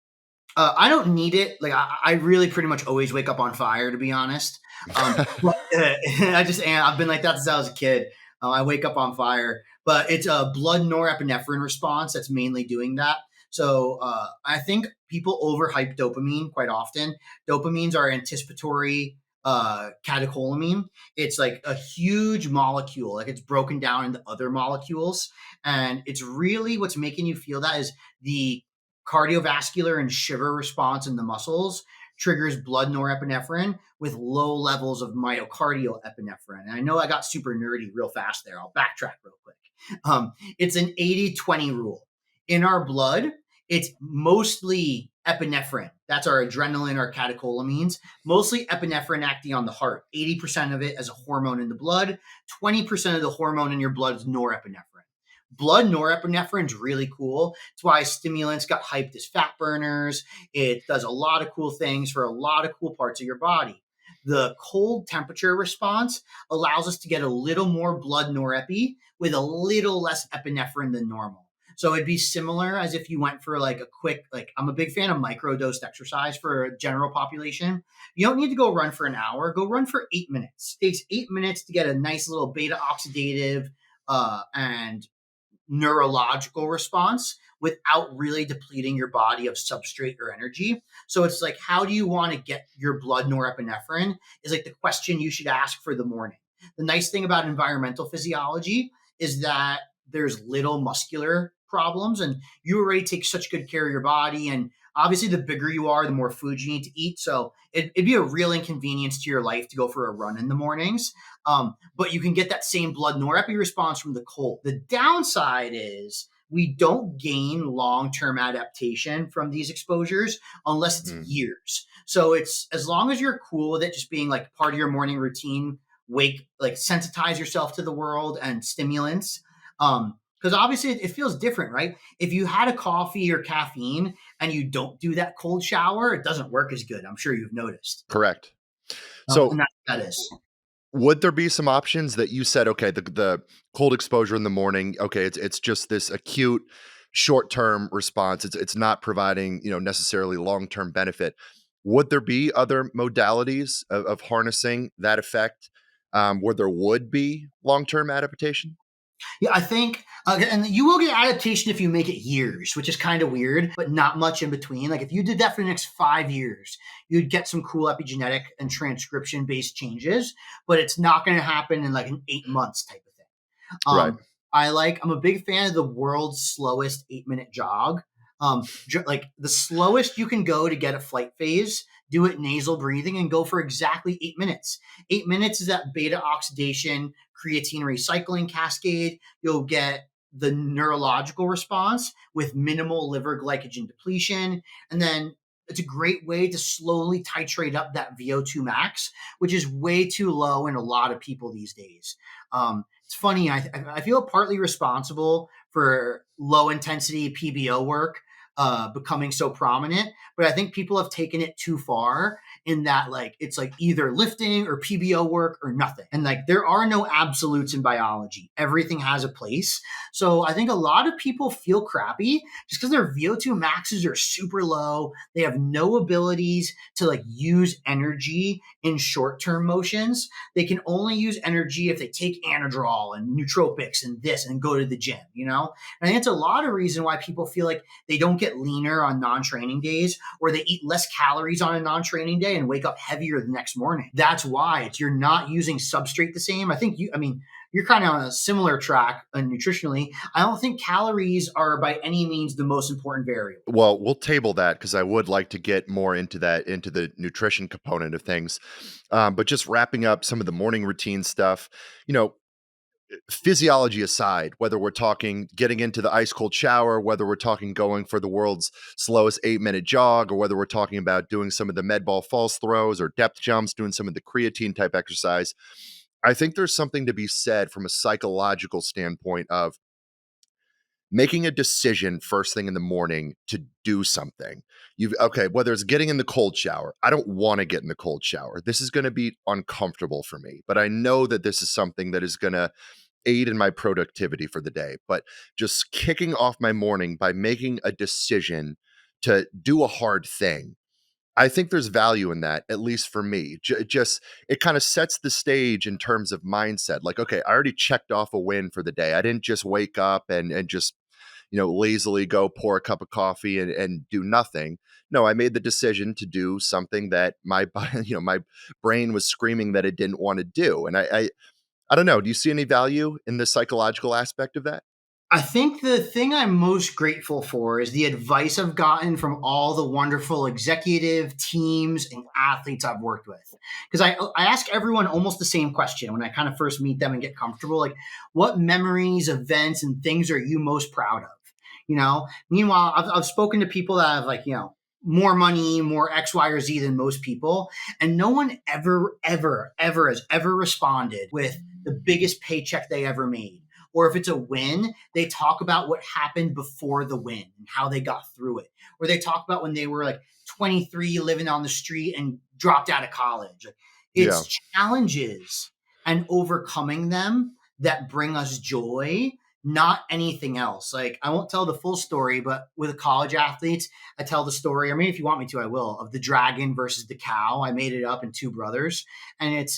I don't need it. Like I really pretty much always wake up on fire, to be honest. But, I just and I've been like that since I was a kid. I wake up on fire, but it's a blood norepinephrine response that's mainly doing that. So I think people overhype dopamine quite often. Dopamines are anticipatory catecholamine. It's like a huge molecule, like it's broken down into other molecules, and it's really what's making you feel that is the cardiovascular and shiver response in the muscles triggers blood norepinephrine with low levels of myocardial epinephrine. And I know I got super nerdy real fast there. I'll backtrack real quick. It's an 80-20 rule. In our blood, it's mostly epinephrine. That's our adrenaline, our catecholamines, mostly epinephrine acting on the heart. 80% of it as a hormone in the blood, 20% of the hormone in your blood is norepinephrine. Blood norepinephrine is really cool. It's why stimulants got hyped as fat burners. It does a lot of cool things for a lot of cool parts of your body. The cold temperature response allows us to get a little more blood norepi with a little less epinephrine than normal. So it'd be similar as if you went for like a quick, like I'm a big fan of microdosed exercise for a general population. You don't need to go run for an hour. Go run for 8 minutes. It takes 8 minutes to get a nice little beta oxidative and neurological response without really depleting your body of substrate or energy. So it's like, how do you want to get your blood norepinephrine is like the question you should ask for the morning. The nice thing about environmental physiology is that there's little muscular problems and you already take such good care of your body. And obviously, the bigger you are, the more food you need to eat. So it'd be a real inconvenience to your life to go for a run in the mornings. But you can get that same blood norepi response from the cold. The downside is we don't gain long-term adaptation from these exposures unless it's Mm, years. So it's as long as you're cool with it just being like part of your morning routine, wake like sensitize yourself to the world and stimulants. Because obviously it feels different, right? If you had a coffee or caffeine and you don't do that cold shower, it doesn't work as good. I'm sure you've noticed. correct. So, And that's what that is. would there be some options that you said, okay, the cold exposure in the morning, okay, it's just this acute short-term response. It's not providing, necessarily long-term benefit. Would there be other modalities of harnessing that effect, where there would be long-term adaptation? Yeah, I think, and you will get adaptation if you make it years, which is kind of weird, but not much in between. Like if you did that for the next 5 years, you'd get some cool epigenetic and transcription based changes, but it's not going to happen in like an 8 months type of thing. Right. I'm a big fan of the world's slowest 8 minute jog. Like the slowest you can go to get a flight phase, do it nasal breathing and go for exactly 8 minutes. 8 minutes is that beta oxidation, creatine recycling cascade. You'll get the neurological response with minimal liver glycogen depletion. And then it's a great way to slowly titrate up that VO2 max, which is way too low in a lot of people these days. It's funny. I feel partly responsible for low intensity PBO work becoming so prominent, but I think people have taken it too far in that like it's like either lifting or PBO work or nothing. And like there are no absolutes in biology. Everything has a place. So I think a lot of people feel crappy just because their VO2 maxes are super low. They have no abilities to like use energy in short-term motions. They can only use energy if they take Anadrol and nootropics and this and go to the gym, you know? And I think it's a lot of reason why people feel like they don't get leaner on non-training days, or they eat less calories on a non-training day and wake up heavier the next morning. That's why you're not using substrate the same. I mean, you're kind of on a similar track nutritionally. I don't think calories are by any means the most important variable. Well, we'll table that because I would like to get more into that, into the nutrition component of things. But just wrapping up some of the morning routine stuff, you know, physiology aside, whether we're talking getting into the ice cold shower, whether we're talking going for the world's slowest 8 minute jog, or whether we're talking about doing some of the med ball false throws or depth jumps, doing some of the creatine type exercise, I think there's something to be said from a psychological standpoint of making a decision first thing in the morning to do something. You've okay, whether it's getting in the cold shower. I don't want to get in the cold shower. This is going to be uncomfortable for me, but I know that this is something that is going to aid in my productivity for the day. But just kicking off my morning by making a decision to do a hard thing, I think there's value in that, at least for me. Just it kind of sets the stage in terms of mindset. Like, okay, I already checked off a win for the day. I didn't just wake up and just lazily go pour a cup of coffee and do nothing. No, I made the decision to do something that my my brain was screaming that it didn't want to do. And I don't know. Do you see any value in the psychological aspect of that? I think the thing I'm most grateful for is the advice I've gotten from all the wonderful executive teams and athletes I've worked with. Because I ask everyone almost the same question when I kind of first meet them and get comfortable. Like, what memories, events, and things are you most proud of? Meanwhile, I've spoken to people that have like, more money, more X, Y, or Z than most people. And no one ever, ever, ever has ever responded with the biggest paycheck they ever made. Or if it's a win, they talk about what happened before the win and how they got through it. Or they talk about when they were like 23 living on the street and dropped out of college. Yeah. It's challenges and overcoming them that bring us joy, not anything else. Like I won't tell the full story, but with college athletes, I tell the story, or maybe if you want me to, I will, of the dragon versus the cow. I made it up in Two Brothers. And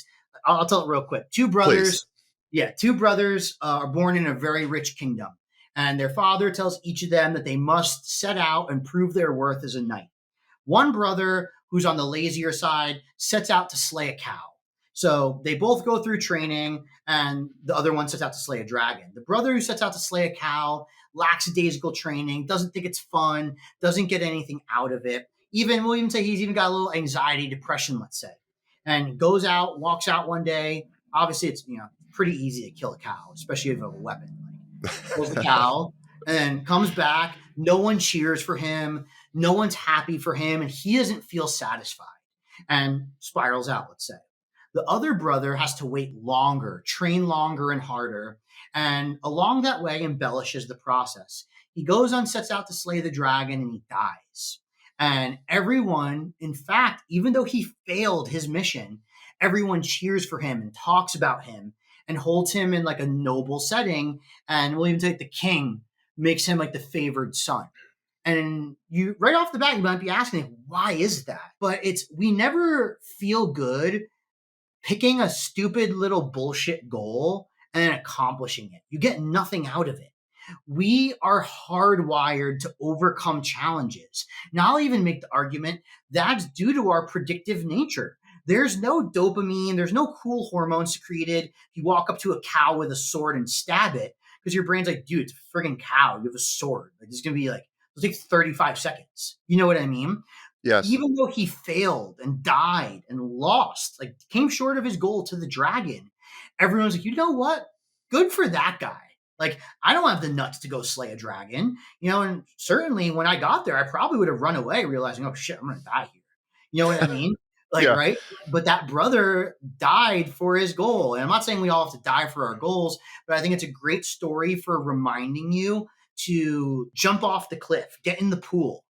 I'll tell it real quick. Two Please. brothers, yeah, two brothers are born in a very rich kingdom. And their father tells each of them that they must set out and prove their worth as a knight. One brother, who's on the lazier side, sets out to slay a cow. So they both go through training, and the other one sets out to slay a dragon. The brother who sets out to slay a cow lacks daisical training, doesn't think it's fun, doesn't get anything out of it. We'll even say he's even got a little anxiety, depression, let's say. And goes out, walks out one day. Obviously, it's pretty easy to kill a cow, especially if you have a weapon. Like kills the cow, and then comes back. No one cheers for him. No one's happy for him, and he doesn't feel satisfied and spirals out, let's say. The other brother has to wait longer, train longer and harder, and along that way embellishes the process. He goes on, sets out to slay the dragon, and he dies. And everyone, in fact, even though he failed his mission, everyone cheers for him and talks about him and holds him in like a noble setting. And we'll even take the king makes him like the favored son. And you right off the bat, you might be asking, why is that? But we never feel good picking a stupid little bullshit goal and then accomplishing it. You get nothing out of it. We are hardwired to overcome challenges. Now, I'll even make the argument that's due to our predictive nature. There's no dopamine, there's no cool hormones secreted. If you walk up to a cow with a sword and stab it, because your brain's like, dude, it's a friggin' cow. You have a sword. Like, it's going to be like, it'll take 35 seconds. You know what I mean? Yes. Even though he failed and died and lost, like came short of his goal to the dragon, everyone's like, you know what? Good for that guy. Like, I don't have the nuts to go slay a dragon, and certainly when I got there, I probably would have run away, realizing, oh shit, I'm gonna die here. You know what I mean? Like, Yeah. right? But that brother died for his goal. And I'm not saying we all have to die for our goals, but I think it's a great story for reminding you to jump off the cliff, get in the pool,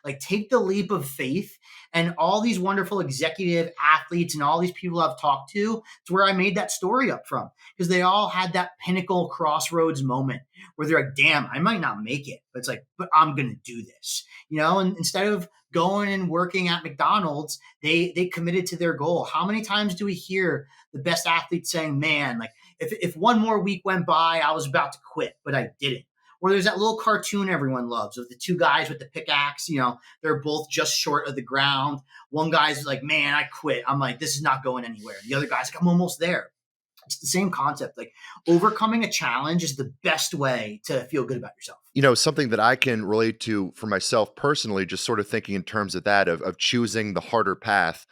like take the leap of faith. And all these wonderful executive athletes and all these people I've talked to, it's where I made that story up from, because they all had that pinnacle crossroads moment where they're like, damn, I might not make it, but it's like, but I'm going to do this, and instead of going and working at McDonald's, they committed to their goal. How many times do we hear the best athletes saying, man, like if one more week went by, I was about to quit, but I didn't. Or there's that little cartoon everyone loves of the two guys with the pickaxe. They're both just short of the ground. One guy's like, man, I quit. I'm like, this is not going anywhere. The other guy's like, I'm almost there. It's the same concept. Like, overcoming a challenge is the best way to feel good about yourself. Something that I can relate to for myself personally, just sort of thinking in terms of that, of choosing the harder path.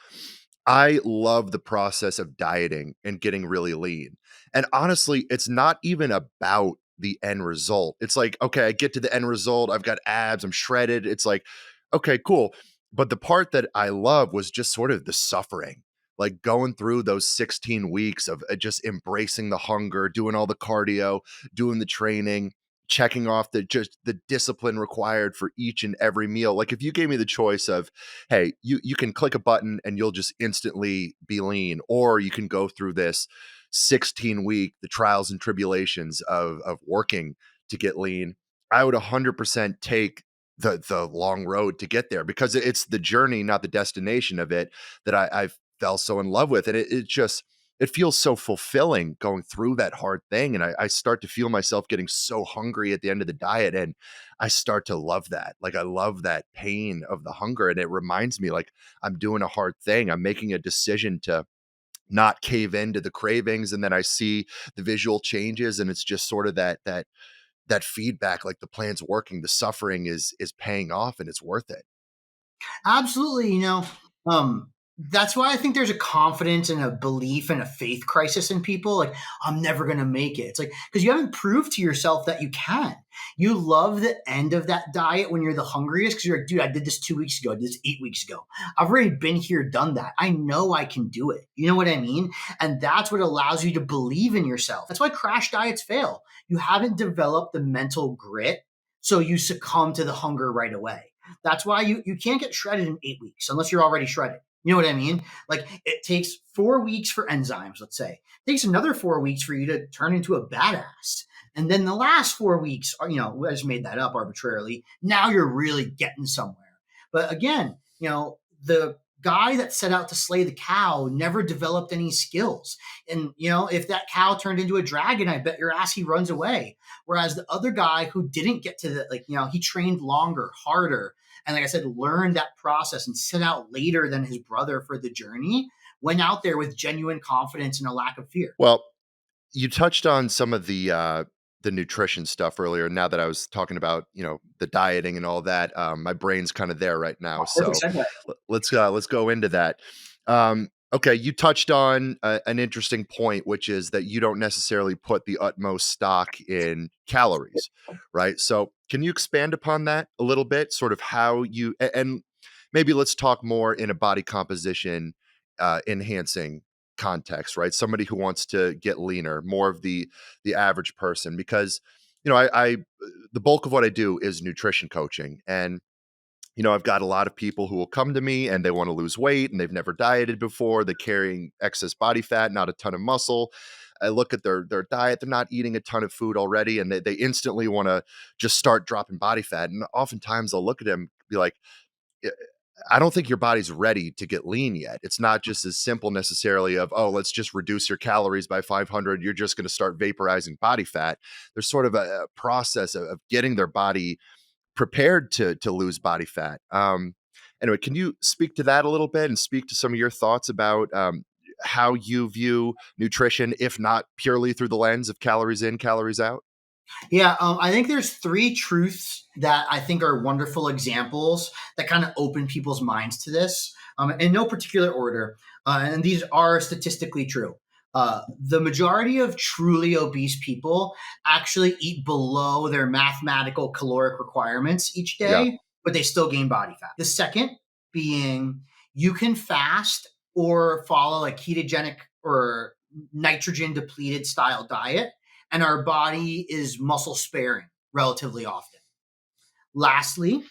I love the process of dieting and getting really lean. And honestly, it's not even about the end result. It's like, okay, I get to the end result. I've got abs. I'm shredded. It's like, okay, cool. But the part that I love was just sort of the suffering, like going through those 16 weeks of just embracing the hunger, doing all the cardio, doing the training, checking off the discipline required for each and every meal. Like, if you gave me the choice of, hey, you can click a button and you'll just instantly be lean, or you can go through this 16-week, the trials and tribulations of working to get lean, I would 100% take the long road to get there, because it's the journey, not the destination of it, that I fell so in love with. And it just, it feels so fulfilling going through that hard thing. And I start to feel myself getting so hungry at the end of the diet. And I start to love that. Like, I love that pain of the hunger. And it reminds me, like, I'm doing a hard thing. I'm making a decision to not cave into the cravings. And then I see the visual changes, and it's just sort of that feedback, like the plan's working, the suffering is paying off, and it's worth it. Absolutely. That's why I think there's a confidence and a belief and a faith crisis in people. Like, I'm never going to make it. It's like, because you haven't proved to yourself that you can. You love the end of that diet when you're the hungriest, because you're like, dude, I did this 2 weeks ago. I did this 8 weeks ago. I've already been here, done that. I know I can do it. You know what I mean? And that's what allows you to believe in yourself. That's why crash diets fail. You haven't developed the mental grit, so you succumb to the hunger right away. That's why you can't get shredded in 8 weeks unless you're already shredded. You know what I mean? Like, it takes 4 weeks for enzymes, let's say. It takes another 4 weeks for you to turn into a badass. And then the last 4 weeks are, I just made that up arbitrarily. Now you're really getting somewhere. But again, the guy that set out to slay the cow never developed any skills. And, if that cow turned into a dragon, I bet your ass he runs away. Whereas the other guy who didn't get to he trained longer, harder, and like I said, learned that process and set out later than his brother for the journey, went out there with genuine confidence and a lack of fear. Well, you touched on some of the nutrition stuff earlier. Now that I was talking about, the dieting and all that, my brain's kind of there right now. Perfect So segue. let's go into that. Okay, you touched on an interesting point, which is that you don't necessarily put the utmost stock in calories, right? So can you expand upon that a little bit? Sort of how and maybe let's talk more in a body composition enhancing context, right? Somebody who wants to get leaner, more of the average person, because I the bulk of what I do is nutrition coaching. And I've got a lot of people who will come to me and they want to lose weight and they've never dieted before. They're carrying excess body fat, not a ton of muscle. I look at their diet, they're not eating a ton of food already, and they instantly want to just start dropping body fat. And oftentimes I'll look at them and be like, I don't think your body's ready to get lean yet. It's not just as simple necessarily of, oh, let's just reduce your calories by 500. You're just going to start vaporizing body fat. There's sort of a process of getting their body prepared to lose body fat. Anyway, can you speak to that a little bit and speak to some of your thoughts about how you view nutrition, if not purely through the lens of calories in, calories out? Yeah, I think there's three truths that I think are wonderful examples that kind of open people's minds to this, in no particular order. And these are statistically true. The majority of truly obese people actually eat below their mathematical caloric requirements each Yeah, day, but they still gain body fat. The second being you can fast or follow a ketogenic or nitrogen depleted style diet and our body is muscle sparing relatively often. Lastly,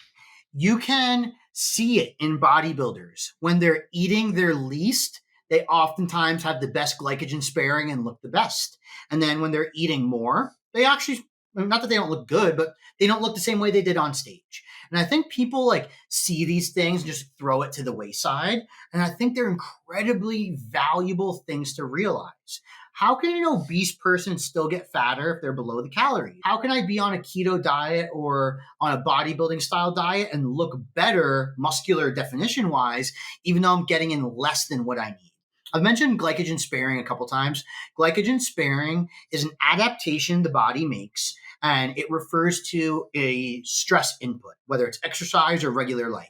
you can see it in bodybuilders. When they're eating their least, they oftentimes have the best glycogen sparing and look the best. And then when they're eating more, they actually, not that they don't look good, but they don't look the same way they did on stage. And I think people like see these things and just throw it to the wayside. And I think they're incredibly valuable things to realize. How can an obese person still get fatter if they're below the calories? How can I be on a keto diet or on a bodybuilding style diet and look better muscular definition wise, even though I'm getting in less than what I need? I've mentioned glycogen sparing a couple times. Glycogen sparing is an adaptation the body makes, and it refers to a stress input, whether it's exercise or regular life.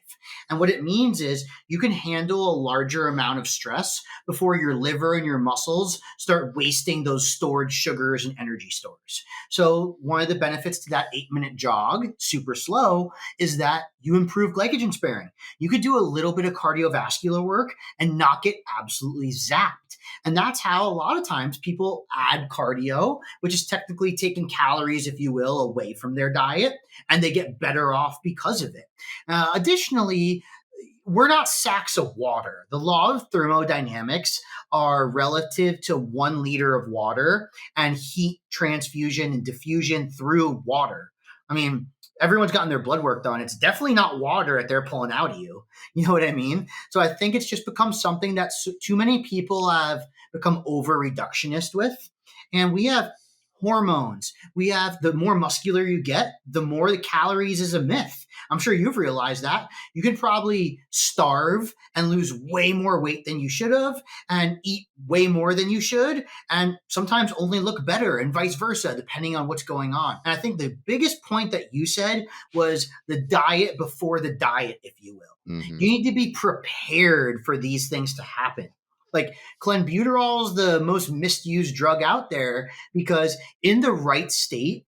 And what it means is you can handle a larger amount of stress before your liver and your muscles start wasting those stored sugars and energy stores. So, one of the benefits to that 8-minute jog, super slow, is that you improve glycogen sparing. You could do a little bit of cardiovascular work and not get absolutely zapped. And that's how a lot of times people add cardio, which is technically taking calories, if you will, away from their diet, and they get better off because of it. Additionally, we're not sacks of water. The law of thermodynamics are relative to 1 liter of water and heat transfusion and diffusion through water. I mean, everyone's gotten their blood work done. It's definitely not water that they're pulling out of you. You know what I mean? So I think it's just become something that too many people have become over reductionist with. And we have hormones. We have the more muscular you get, the more the calories is a myth. I'm sure you've realized that. You can probably starve and lose way more weight than you should have and eat way more than you should and sometimes only look better and vice versa depending on what's going on. And I think the biggest point that you said was the diet before the diet, if you will. hmm You need to be prepared for these things to happen. Like clenbuterol is the most misused drug out there because in the right state,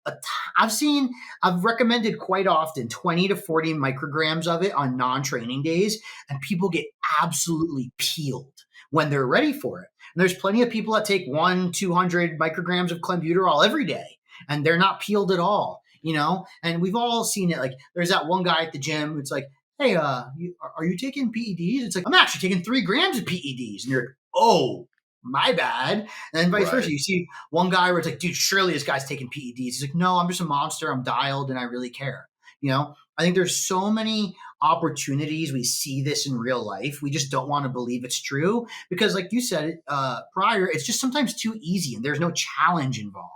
I've recommended quite often 20 to 40 micrograms of it on non-training days, and people get absolutely peeled when they're ready for it. And there's plenty of people that take 200 micrograms of clenbuterol every day, and they're not peeled at all. And we've all seen it. Like there's that one guy at the gym. It's like, hey, are you taking PEDs? It's like, I'm actually taking 3 grams of PEDs. And you're, like, oh, my bad. And then vice Right. versa. You see one guy where it's like, dude, surely this guy's taking PEDs. He's like, no, I'm just a monster. I'm dialed and I really care. I think there's so many opportunities. We see this in real life. We just don't want to believe it's true because, like you said prior, it's just sometimes too easy and there's no challenge involved.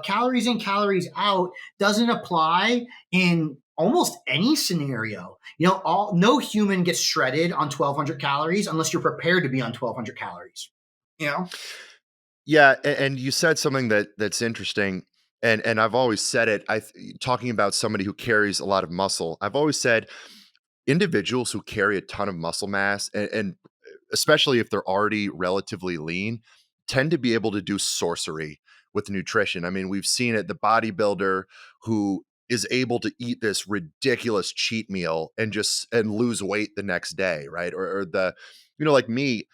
Calories in, calories out doesn't apply in almost any scenario. No human gets shredded on 1,200 calories unless you're prepared to be on 1,200 calories. You know? Yeah, and you said something that's interesting, and I've always said it. Talking about somebody who carries a lot of muscle, I've always said individuals who carry a ton of muscle mass, and especially if they're already relatively lean, tend to be able to do sorcery with nutrition. I mean, we've seen it. The bodybuilder who is able to eat this ridiculous cheat meal and lose weight the next day, right? Or like me,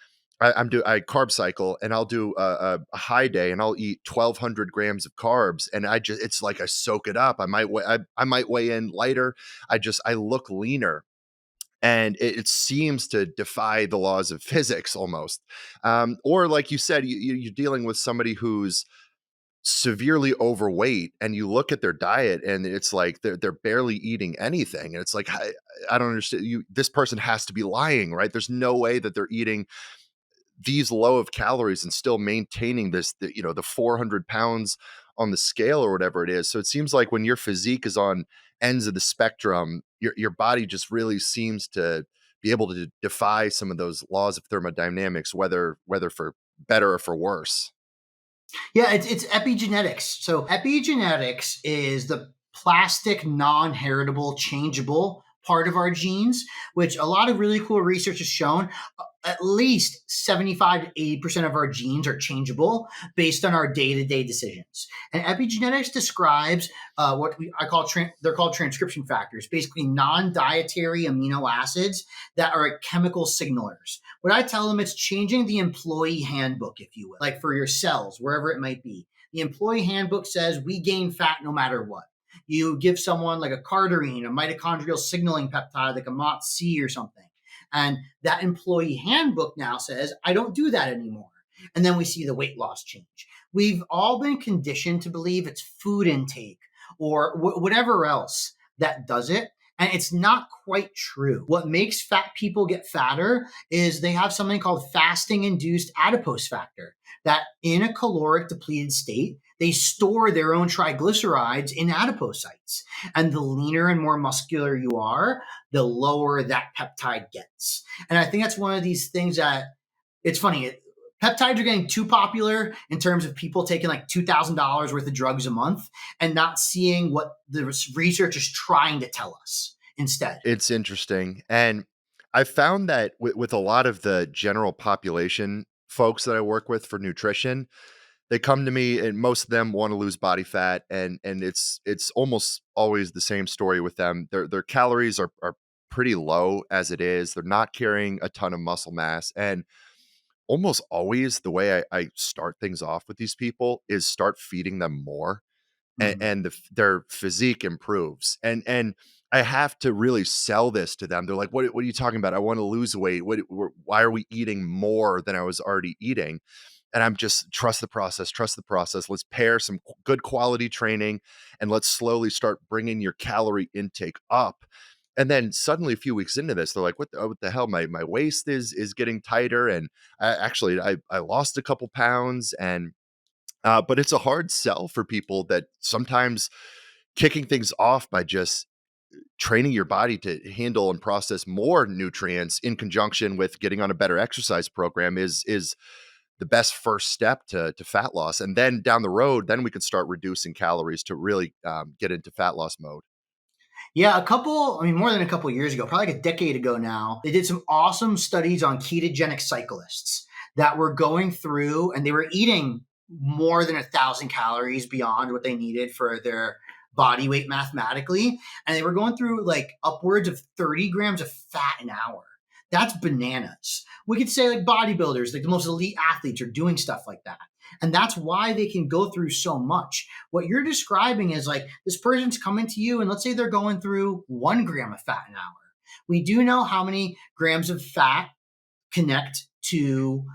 I carb cycle and I'll do a high day and I'll eat 1,200 grams of carbs and it's like I soak it up. I might weigh in lighter. I look leaner and it seems to defy the laws of physics almost. Or like you said, you're dealing with somebody who's severely overweight, and you look at their diet and it's like they're barely eating anything, and it's like I don't understand. This person has to be lying, right? There's no way that they're eating these low of calories and still maintaining the 400 pounds on the scale or whatever it is. So it seems like when your physique is on ends of the spectrum, your body just really seems to be able to defy some of those laws of thermodynamics, whether for better or for worse. Yeah, it's epigenetics. So epigenetics is the plastic, non-heritable, changeable part of our genes, which a lot of really cool research has shown at least 75 to 80% of our genes are changeable based on our day-to-day decisions. And epigenetics describes they're called transcription factors, basically non-dietary amino acids that are chemical signalers. What I tell them, it's changing the employee handbook, if you will, like for your cells, wherever it might be. The employee handbook says we gain fat no matter what. You give someone like a cardarine, a mitochondrial signaling peptide, like a MOTS-C or something. And that employee handbook now says, I don't do that anymore. And then we see the weight loss change. We've all been conditioned to believe it's food intake or whatever else that does it. And it's not quite true. What makes fat people get fatter is they have something called fasting induced adipose factor, that in a caloric depleted state, they store their own triglycerides in adipocytes. And the leaner and more muscular you are, the lower that peptide gets. And I think that's one of these things that it's funny. Peptides are getting too popular in terms of people taking like $2,000 worth of drugs a month and not seeing what the research is trying to tell us instead. It's interesting. And I found that with a lot of the general population folks that I work with for nutrition, they come to me and most of them want to lose body fat, and it's almost always the same story with them. Their calories are pretty low as it is. They're not carrying a ton of muscle mass. And almost always the way I start things off with these people is start feeding them more, Mhm. and their physique improves. And I have to really sell this to them. They're like, what are you talking about? I want to lose weight. Why are we eating more than I was already eating? And I'm just trust the process, trust the process. Let's pair some good quality training and let's slowly start bringing your calorie intake up. And then suddenly a few weeks into this, they're like, what the hell? My waist is getting tighter. And I lost a couple pounds. And but it's a hard sell for people that sometimes kicking things off by just training your body to handle and process more nutrients in conjunction with getting on a better exercise program is the best first step to fat loss. And then down the road, then we can start reducing calories to really get into fat loss mode. Yeah, more than a couple years ago, probably like a decade ago now, they did some awesome studies on ketogenic cyclists that were going through and they were eating more than 1,000 calories beyond what they needed for their body weight mathematically. And they were going through like upwards of 30 grams of fat an hour. That's bananas. We could say like bodybuilders, like the most elite athletes are doing stuff like that. And that's why they can go through so much. What you're describing is like this person's coming to you, and let's say they're going through 1 gram of fat an hour. We do know how many grams of fat connect to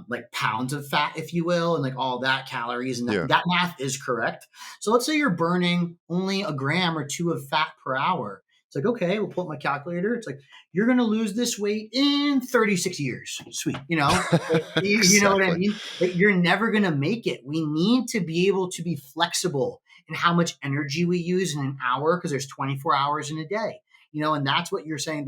like pounds of fat, if you will, and like all that calories, and Yeah. that math is correct. So let's say you're burning only a gram or two of fat per hour. It's like, okay, we'll pull up my calculator. It's like, you're going to lose this weight in 36 years. Sweet. You know what I Exactly. mean? Like, you're never going to make it. We need to be able to be flexible in how much energy we use in an hour because there's 24 hours in a day, and that's what you're saying.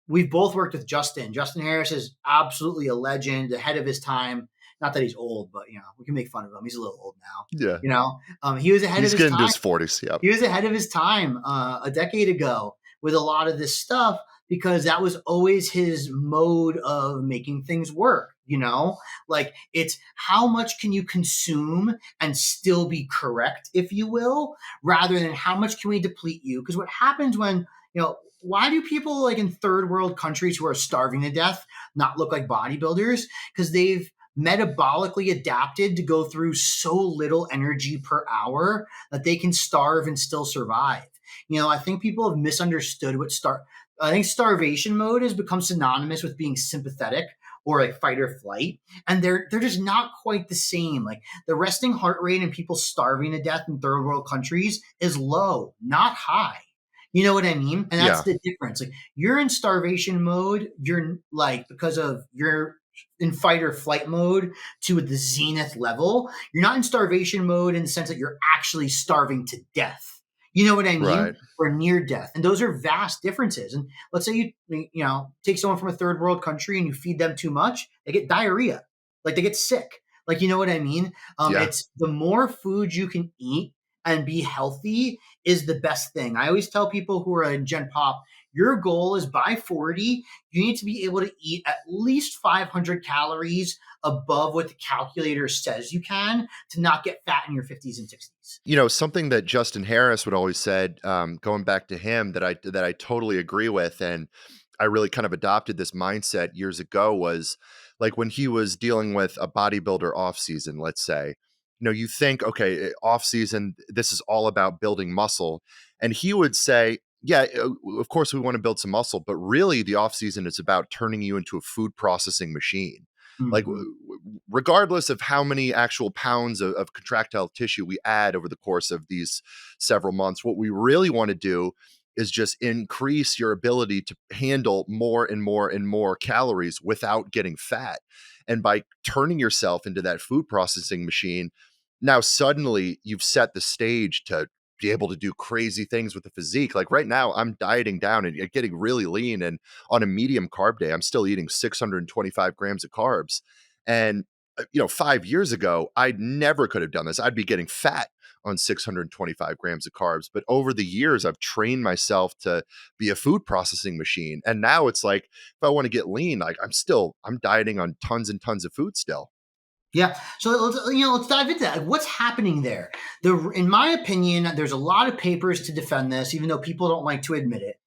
We've both worked with Justin. Justin Harris is absolutely a legend, ahead of his time. Not that he's old, but we can make fun of him. He's a little old now. Yeah. He was ahead of He's his getting into time. his 40s. Yeah. He was ahead of his time a decade ago with a lot of this stuff because that was always his mode of making things work. Like it's how much can you consume and still be correct, if you will, rather than how much can we deplete you? Because what happens when, why do people like in third world countries who are starving to death not look like bodybuilders? Because they've metabolically adapted to go through so little energy per hour that they can starve and still survive. I think people have misunderstood I think starvation mode has become synonymous with being sympathetic or like fight or flight, and they're just not quite the same. Like the resting heart rate in people starving to death in third world countries is low, not high. You know what I mean? And that's Yeah. the difference. Like you're in starvation mode, you're like because of you're in fight or flight mode to the zenith level. You're not in starvation mode in the sense that you're actually starving to death. You know what I mean? Right. Or near death. And those are vast differences. And let's say take someone from a third world country and you feed them too much, they get diarrhea. Like they get sick. Like you know what I mean? Yeah. It's the more food you can eat and be healthy is the best thing. I always tell people who are in Gen Pop, your goal is by 40, you need to be able to eat at least 500 calories above what the calculator says you can to not get fat in your 50s and 60s. Something that Justin Harris would always said, going back to him, that I totally agree with, and I really kind of adopted this mindset years ago, was like when he was dealing with a bodybuilder off season, let's say, you think, okay, off season, this is all about building muscle, and he would say, yeah, of course we want to build some muscle, but really the off season is about turning you into a food processing machine. Like Mm-hmm. regardless of how many actual pounds of contractile tissue we add over the course of these several months, what we really want to do is just increase your ability to handle more and more and more calories without getting fat. And by turning yourself into that food processing machine, now suddenly you've set the stage to be able to do crazy things with the physique. Like right now, I'm dieting down and getting really lean. And on a medium carb day, I'm still eating 625 grams of carbs. And 5 years ago, I never could have done this. I'd be getting fat on 625 grams of carbs. But over the years, I've trained myself to be a food processing machine. And now it's like, if I want to get lean, like I'm dieting on tons and tons of food still. Yeah. So let's dive into that. Like, what's happening there? In my opinion, there's a lot of papers to defend this, even though people don't like to admit it.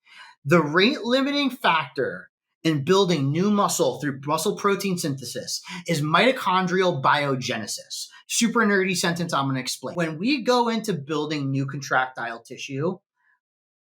The rate limiting factor in building new muscle through muscle protein synthesis is mitochondrial biogenesis. Super nerdy sentence I'm going to explain. When we go into building new contractile tissue,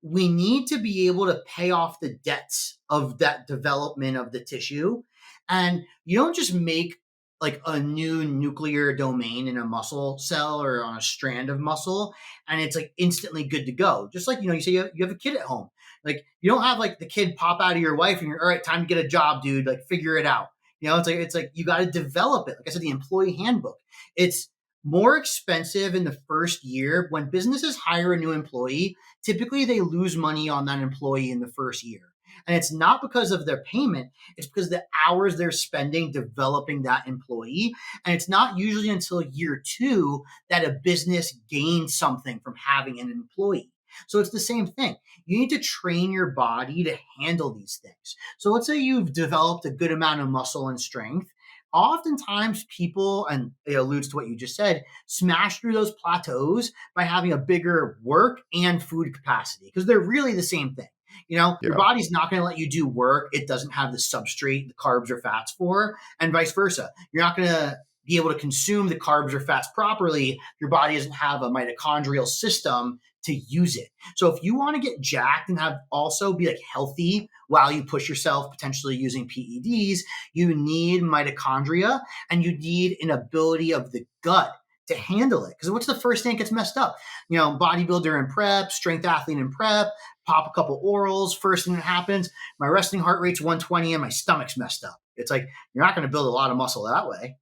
we need to be able to pay off the debts of that development of the tissue. And you don't just make like a new nuclear domain in a muscle cell or on a strand of muscle and it's like instantly good to go. Just like, you say you have a kid at home. Like you don't have like the kid pop out of your wife and you're all right, time to get a job, dude. Like figure it out. It's like you got to develop it. Like I said, the employee handbook. It's more expensive in the first year. When businesses hire a new employee, typically they lose money on that employee in the first year. And it's not because of their payment, it's because of the hours they're spending developing that employee. And it's not usually until year two that a business gains something from having an employee. So it's the same thing. You need to train your body to handle these things. So let's say you've developed a good amount of muscle and strength. Oftentimes, people, and it alludes to what you just said, smash through those plateaus by having a bigger work and food capacity because they're really the same thing. Your Yeah. body's not going to let you do work it doesn't have the substrate, the carbs or fats for, and vice versa. You're not going to be able to consume the carbs or fats properly. Your body doesn't have a mitochondrial system to use it. So if you want to get jacked and have also be like healthy while you push yourself potentially using PEDs, you need mitochondria and you need an ability of the gut to handle it. Because what's the first thing that gets messed up? Bodybuilder in prep, strength athlete in prep, pop a couple orals. First thing that happens, my resting heart rate's 120 and my stomach's messed up. It's like you're not going to build a lot of muscle that way.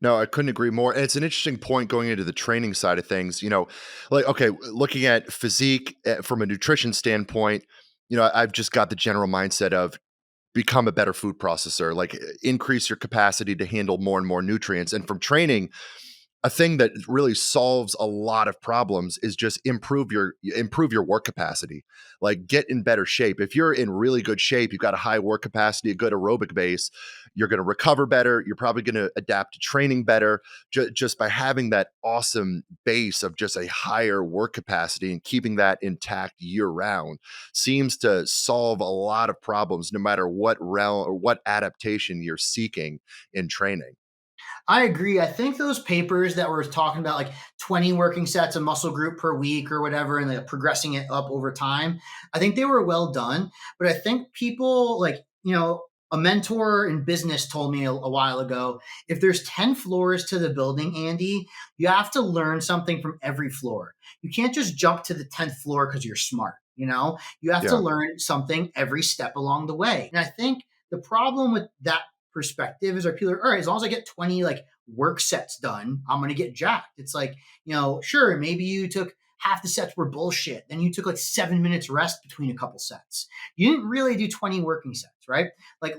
No, I couldn't agree more. And it's an interesting point going into the training side of things. Like, okay, looking at physique from a nutrition standpoint, I've just got the general mindset of become a better food processor, like increase your capacity to handle more and more nutrients. And from training, a thing that really solves a lot of problems is just improve your work capacity. Like get in better shape. If you're in really good shape, you've got a high work capacity, a good aerobic base, you're going to recover better. You're probably going to adapt to training better just by having that awesome base of just a higher work capacity and keeping that intact year round seems to solve a lot of problems no matter what realm or what adaptation you're seeking in training. I agree. I think those papers that were talking about like 20 working sets of muscle group per week or whatever, and like progressing it up over time, I think they were well done. But I think people like, A mentor in business told me a while ago, if there's 10 floors to the building, Andy, you have to learn something from every floor. You can't just jump to the 10th floor because you're smart. You have to Yeah. learn something every step along the way. And I think the problem with that perspective is our people are, all right, as long as I get 20 like work sets done, I'm going to get jacked. It's like, sure, maybe you took half the sets were bullshit. Then you took like 7 minutes rest between a couple sets. You didn't really do 20 working sets, right? Like,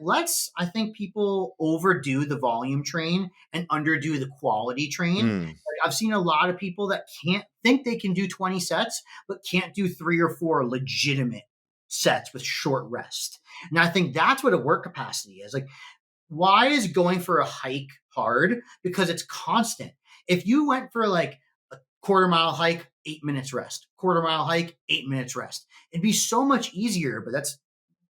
I think people overdo the volume train and underdo the quality train. Mm. Like, I've seen a lot of people that can't think they can do 20 sets, but can't do 3 or 4 legitimate sets with short rest. And I think that's what a work capacity is. Like, why is going for a hike hard? Because it's constant. If you went for like a quarter-mile hike, 8 minutes rest, quarter-mile hike, 8 minutes rest, it'd be so much easier. But that's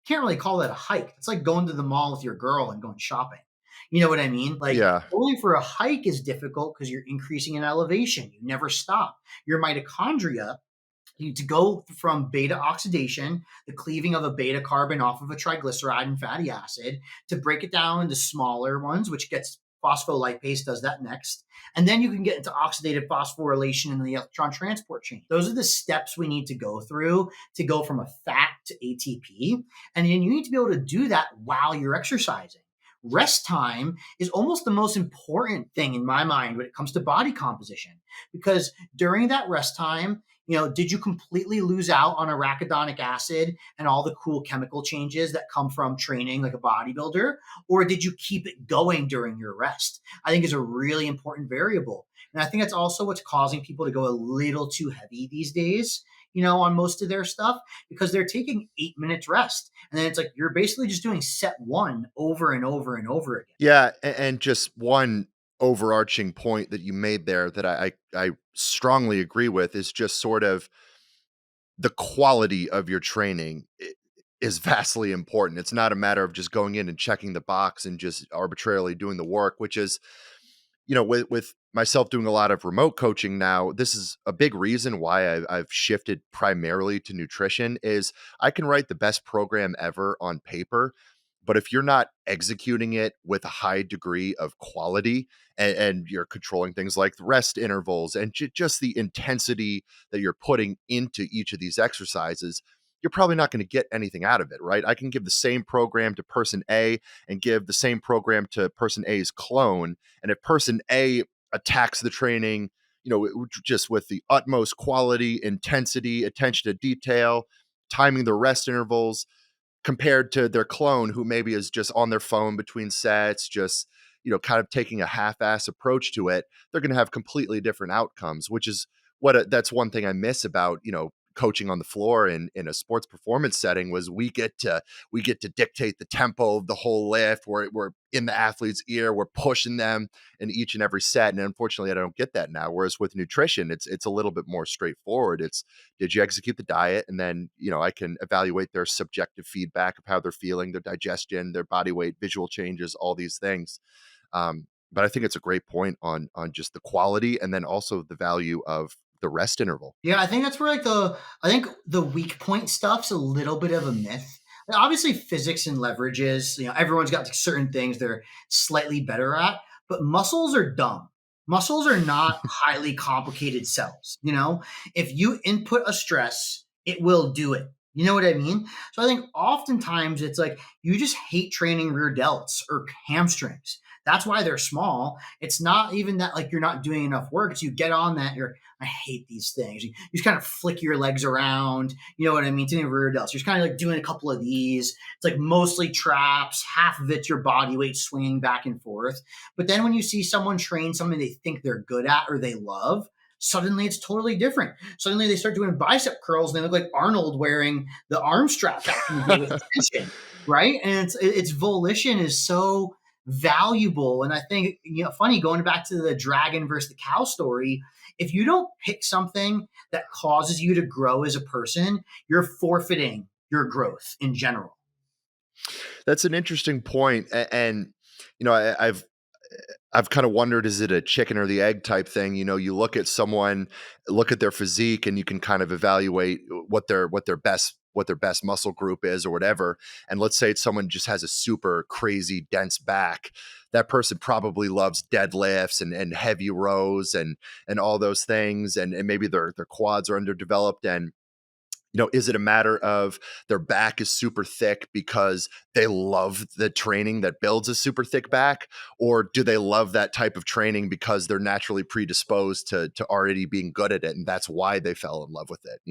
can't really call that a hike. It's like going to the mall with your girl and going shopping. You know what I mean? Like, Yeah. going for a hike is difficult because you're increasing in elevation. You never stop. Your mitochondria, you to go from beta oxidation, the cleaving of a beta carbon off of a triglyceride and fatty acid, to break it down into smaller ones, which gets phospholipase does that next. And then you can get into oxidative phosphorylation in the electron transport chain. Those are the steps we need to go through to go from a fat to ATP. And then you need to be able to do that while you're exercising. Rest time is almost the most important thing in my mind when it comes to body composition, because during that rest time, did you completely lose out on arachidonic acid and all the cool chemical changes that come from training like a bodybuilder? Or did you keep it going during your rest? I think is a really important variable. And I think that's also what's causing people to go a little too heavy these days, on most of their stuff, because they're taking 8 minutes rest. And then it's like you're basically just doing set one over and over and over again. Yeah, and just one overarching point that you made there that I strongly agree with is just sort of the quality of your training is vastly important. It's not a matter of just going in and checking the box and just arbitrarily doing the work, which is, with myself doing a lot of remote coaching now, this is a big reason why I've shifted primarily to nutrition. Is I can write the best program ever on paper, but if you're not executing it with a high degree of quality, and you're controlling things like the rest intervals and just the intensity that you're putting into each of these exercises, you're probably not going to get anything out of it, right? I can give the same program to person A and give the same program to person A's clone. And if person A attacks the training, just with the utmost quality, intensity, attention to detail, timing the rest intervals, compared to their clone who maybe is just on their phone between sets, just, kind of taking a half-ass approach to it, they're going to have completely different outcomes, which is that's one thing I miss about, coaching on the floor in a sports performance setting. Was we get to dictate the tempo of the whole lift. We're in the athlete's ear, we're pushing them in each and every set. And unfortunately, I don't get that now. Whereas with nutrition, it's a little bit more straightforward. It's, did you execute the diet? And then, I can evaluate their subjective feedback of how they're feeling, their digestion, their body weight, visual changes, all these things. But I think it's a great point on just the quality and then also the value of the rest interval. Yeah, I think that's where I think the weak point stuff's a little bit of a myth. Like, obviously, physics and leverages, everyone's got certain things they're slightly better at, but muscles are dumb. Muscles are not highly complicated cells. If you input a stress, it will do it. You know what I mean? So I think oftentimes it's like you just hate training rear delts or hamstrings. That's why they're small. It's not even that like you're not doing enough work. It's you get on that, I hate these things. You just kind of flick your legs around. You know what I mean? To the rear delts. You're just kind of like doing a couple of these. It's like mostly traps. Half of it's your body weight swinging back and forth. But then when you see someone train something they think they're good at or they love, suddenly it's totally different. Suddenly they start doing bicep curls and they look like Arnold wearing the arm strap back in the day with tension, right? And its volition is so valuable. And I think, funny, going back to the dragon versus the cow story, if you don't pick something that causes you to grow as a person, you're forfeiting your growth in general. That's an interesting point. And, I've kind of wondered, is it a chicken or the egg type thing? You look at someone, look at their physique, and you can kind of evaluate what their best what their best muscle group is or whatever. And let's say it's someone just has a super crazy dense back. That person probably loves deadlifts and heavy rows and all those things. And maybe their quads are underdeveloped. And is it a matter of their back is super thick because they love the training that builds a super thick back? Or do they love that type of training because they're naturally predisposed to already being good at it? And that's why they fell in love with it?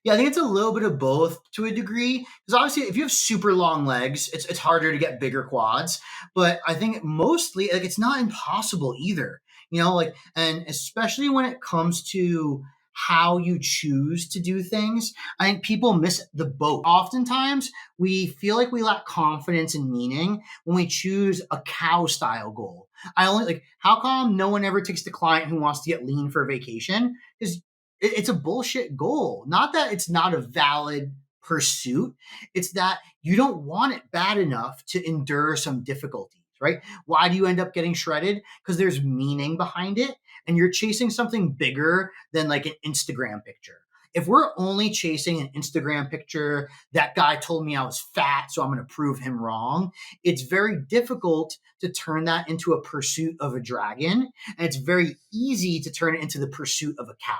Yeah, I think it's a little bit of both to a degree. Because obviously, if you have super long legs, it's harder to get bigger quads. But I think mostly, like, it's not impossible either. And especially when it comes to how you choose to do things, I think people miss the boat. Oftentimes, we feel like we lack confidence and meaning when we choose a cow style goal. I only like, how come no one ever takes the client who wants to get lean for a vacation? Because it's a bullshit goal. Not that it's not a valid pursuit, it's that you don't want it bad enough to endure some difficulties, right? Why do you end up getting shredded? Because there's meaning behind it, and you're chasing something bigger than like an Instagram picture. If we're only chasing an Instagram picture, that guy told me I was fat, so I'm going to prove him wrong. It's very difficult to turn that into a pursuit of a dragon, and it's very easy to turn it into the pursuit of a cow.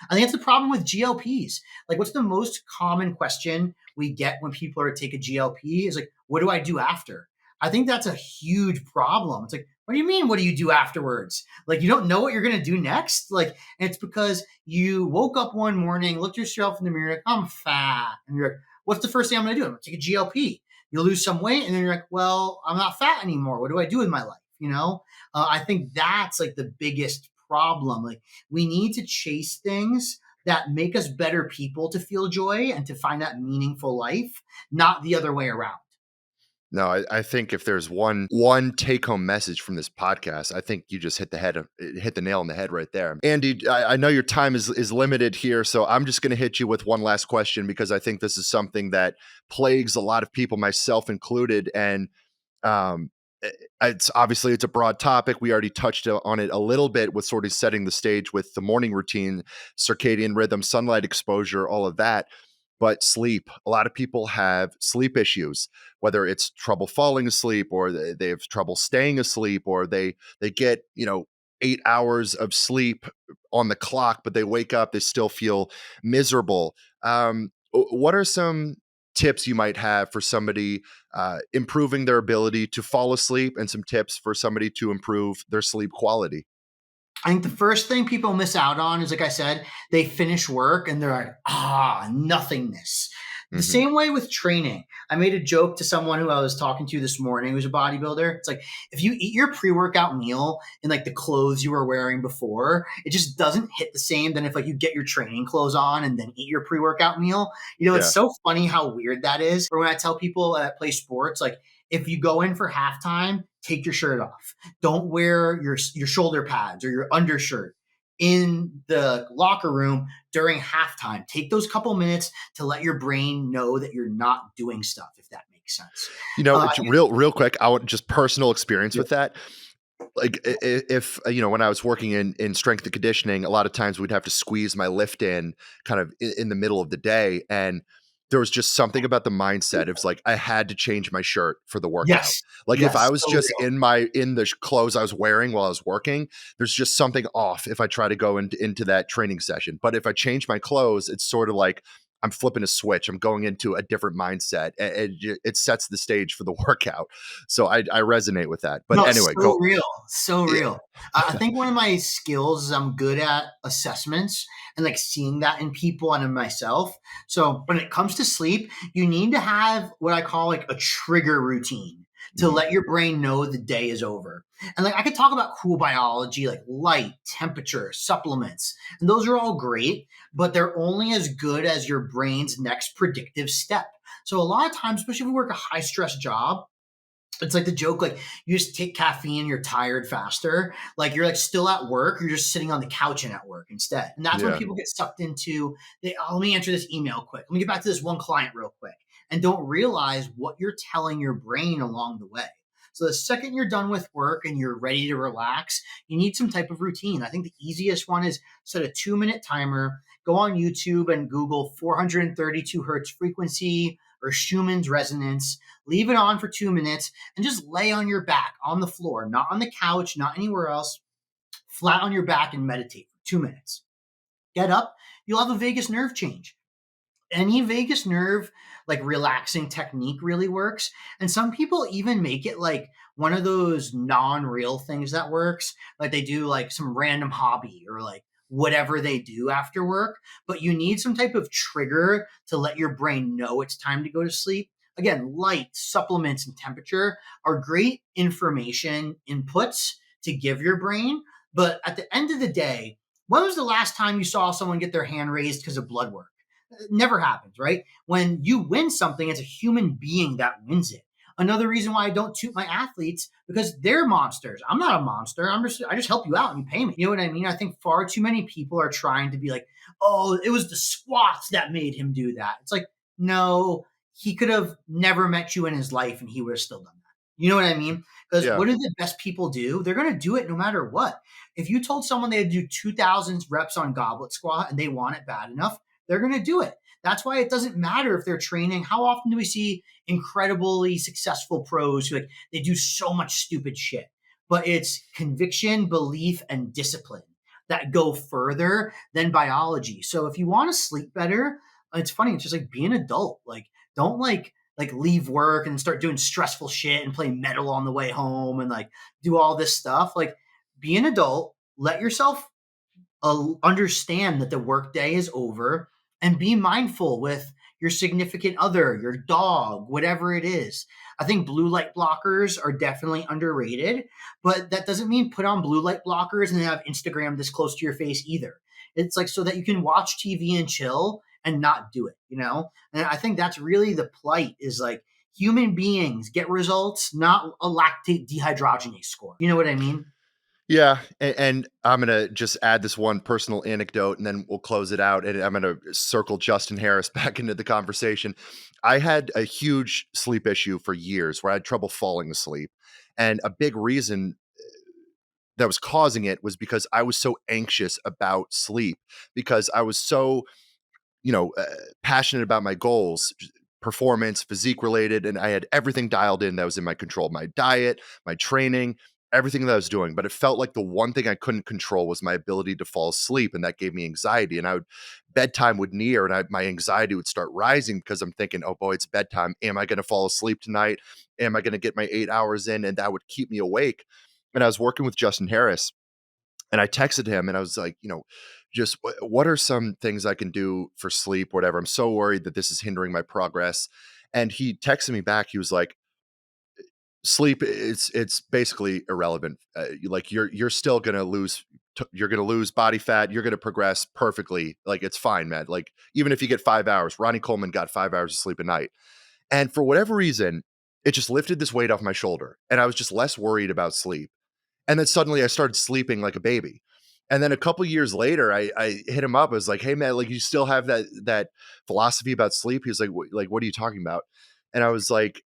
I think it's the problem with GLPs. Like, what's the most common question we get when people are to take a GLP is like, what do I do after? I think that's a huge problem. It's like, what do you mean? What do you do afterwards? Like, you don't know what you're going to do next? Like, and it's because you woke up one morning, looked yourself in the mirror, like, I'm fat. And you're like, what's the first thing I'm going to do? I'm going to take a GLP. You'll lose some weight. And then you're like, well, I'm not fat anymore. What do I do with my life? I think that's like the biggest problem. Like, we need to chase things that make us better people to feel joy and to find that meaningful life, not the other way around. No, I think if there's one take home message from this podcast, I think you just hit the nail on the head right there. Andy, I know your time is limited here, so I'm just going to hit you with one last question because I think this is something that plagues a lot of people, myself included. And um, it's a broad topic. We already touched on it a little bit with sort of setting the stage with the morning routine, circadian rhythm, sunlight exposure, all of that. But sleep, a lot of people have sleep issues, whether it's trouble falling asleep or they have trouble staying asleep, or they get 8 hours of sleep on the clock, but they wake up, they still feel miserable. What are some tips you might have for somebody improving their ability to fall asleep, and some tips for somebody to improve their sleep quality? I think the first thing people miss out on is, like I said, they finish work and they're like, nothingness. The Hmm. same way with training. I made a joke to someone who I was talking to this morning who's a bodybuilder. It's like, if you eat your pre-workout meal in like the clothes you were wearing before, it just doesn't hit the same than if like you get your training clothes on and then eat your pre-workout meal. It's Yeah. so funny how weird that is. Or when I tell people that play sports, like, if you go in for halftime, take your shirt off. Don't wear your shoulder pads or your undershirt in the locker room during halftime. Take those couple minutes to let your brain know that you're not doing stuff, if that makes sense. Real quick, I want just personal experience Yeah. with that. Like, if when I was working in strength and conditioning, a lot of times we'd have to squeeze my lift in kind of in the middle of the day, and there was just something about the mindset. It was like I had to change my shirt for the workout. Yes. Like, if I Yes. was So just real. in the clothes I was wearing while I was working, there's just something off if I try to go into that training session. But if I change my clothes, it's sort of like I'm flipping a switch. I'm going into a different mindset, and it sets the stage for the workout. So I resonate with that. But No, anyway, so go. real, so Yeah. real. I think one of my skills is I'm good at assessments and like seeing that in people and in myself. So when it comes to sleep, you need to have what I call like a trigger routine to Mhm. let your brain know the day is over. And like, I could talk about cool biology, like light, temperature, supplements, and those are all great, but they're only as good as your brain's next predictive step. So a lot of times, especially if you work a high stress job, it's like the joke, like, you just take caffeine, you're tired faster. Like, you're like still at work, you're just sitting on the couch and at work instead. And that's when Yeah. people get sucked into, let me answer this email quick. Let me get back to this one client real quick. And don't realize what you're telling your brain along the way. So the second you're done with work and you're ready to relax, you need some type of routine. I think the easiest one is set a 2-minute timer, go on YouTube and Google 432 hertz frequency or Schumann's resonance, leave it on for 2 minutes, and just lay on your back on the floor, not on the couch, not anywhere else, flat on your back and meditate for 2 minutes. Get up, you'll have a vagus nerve change. Any vagus nerve like relaxing technique really works, and some people even make it like one of those non-real things that works, like they do like some random hobby or like whatever they do after work, but you need some type of trigger to let your brain know it's time to go to sleep. Again, light, supplements, and temperature are great information inputs to give your brain, but at the end of the day, when was the last time you saw someone get their hand raised because of blood work? It never happens, right? When you win something, it's a human being that wins it. Another reason why I don't toot my athletes, because they're monsters. I'm not a monster. I just help you out and you pay me. You know what I mean? I think far too many people are trying to be like, oh, it was the squats that made him do that. It's like, no, he could have never met you in his life and he would have still done that. You know what I mean? Because Yeah. what do the best people do? They're going to do it no matter what. If you told someone they'd do 2,000 reps on goblet squat and they want it bad enough, they're going to do it. That's why it doesn't matter if they're training. How often do we see incredibly successful pros who like they do so much stupid shit? But it's conviction, belief, and discipline that go further than biology. So if you want to sleep better, it's funny. It's just like be an adult. Like don't like leave work and start doing stressful shit and play metal on the way home and like do all this stuff. Like be an adult. Let yourself understand that the workday is over and be mindful with your significant other, your dog, whatever it is. I think blue light blockers are definitely underrated, but that doesn't mean put on blue light blockers and then have Instagram this close to your face either. It's like so that you can watch TV and chill and not do it, you know? And I think that's really the plight is like human beings get results, not a lactate dehydrogenase score. You know what I mean? Yeah, and I'm gonna just add this one personal anecdote, and then we'll close it out. And I'm gonna circle Justin Harris back into the conversation. I had a huge sleep issue for years, where I had trouble falling asleep, and a big reason that was causing it was because I was so anxious about sleep, because I was so passionate about my goals, performance, physique related, and I had everything dialed in that was in my control, my diet, my training, everything that I was doing. But it felt like the one thing I couldn't control was my ability to fall asleep, and that gave me anxiety. And bedtime would near, and my anxiety would start rising because I'm thinking, oh boy, it's bedtime. Am I going to fall asleep tonight? Am I going to get my 8 hours in? And that would keep me awake. And I was working with Justin Harris, and I texted him and I was like, just what are some things I can do for sleep, whatever. I'm so worried that this is hindering my progress. And he texted me back. He was like, sleep, it's basically irrelevant. Like you're still going to lose. You're going to lose body fat. You're going to progress perfectly. Like it's fine, man. Like even if you get 5 hours, Ronnie Coleman got 5 hours of sleep a night. And for whatever reason, it just lifted this weight off my shoulder. And I was just less worried about sleep. And then suddenly I started sleeping like a baby. And then a couple years later, I hit him up. I was like, "Hey man, like you still have that philosophy about sleep?" He was like, what are you talking about?" And I was like,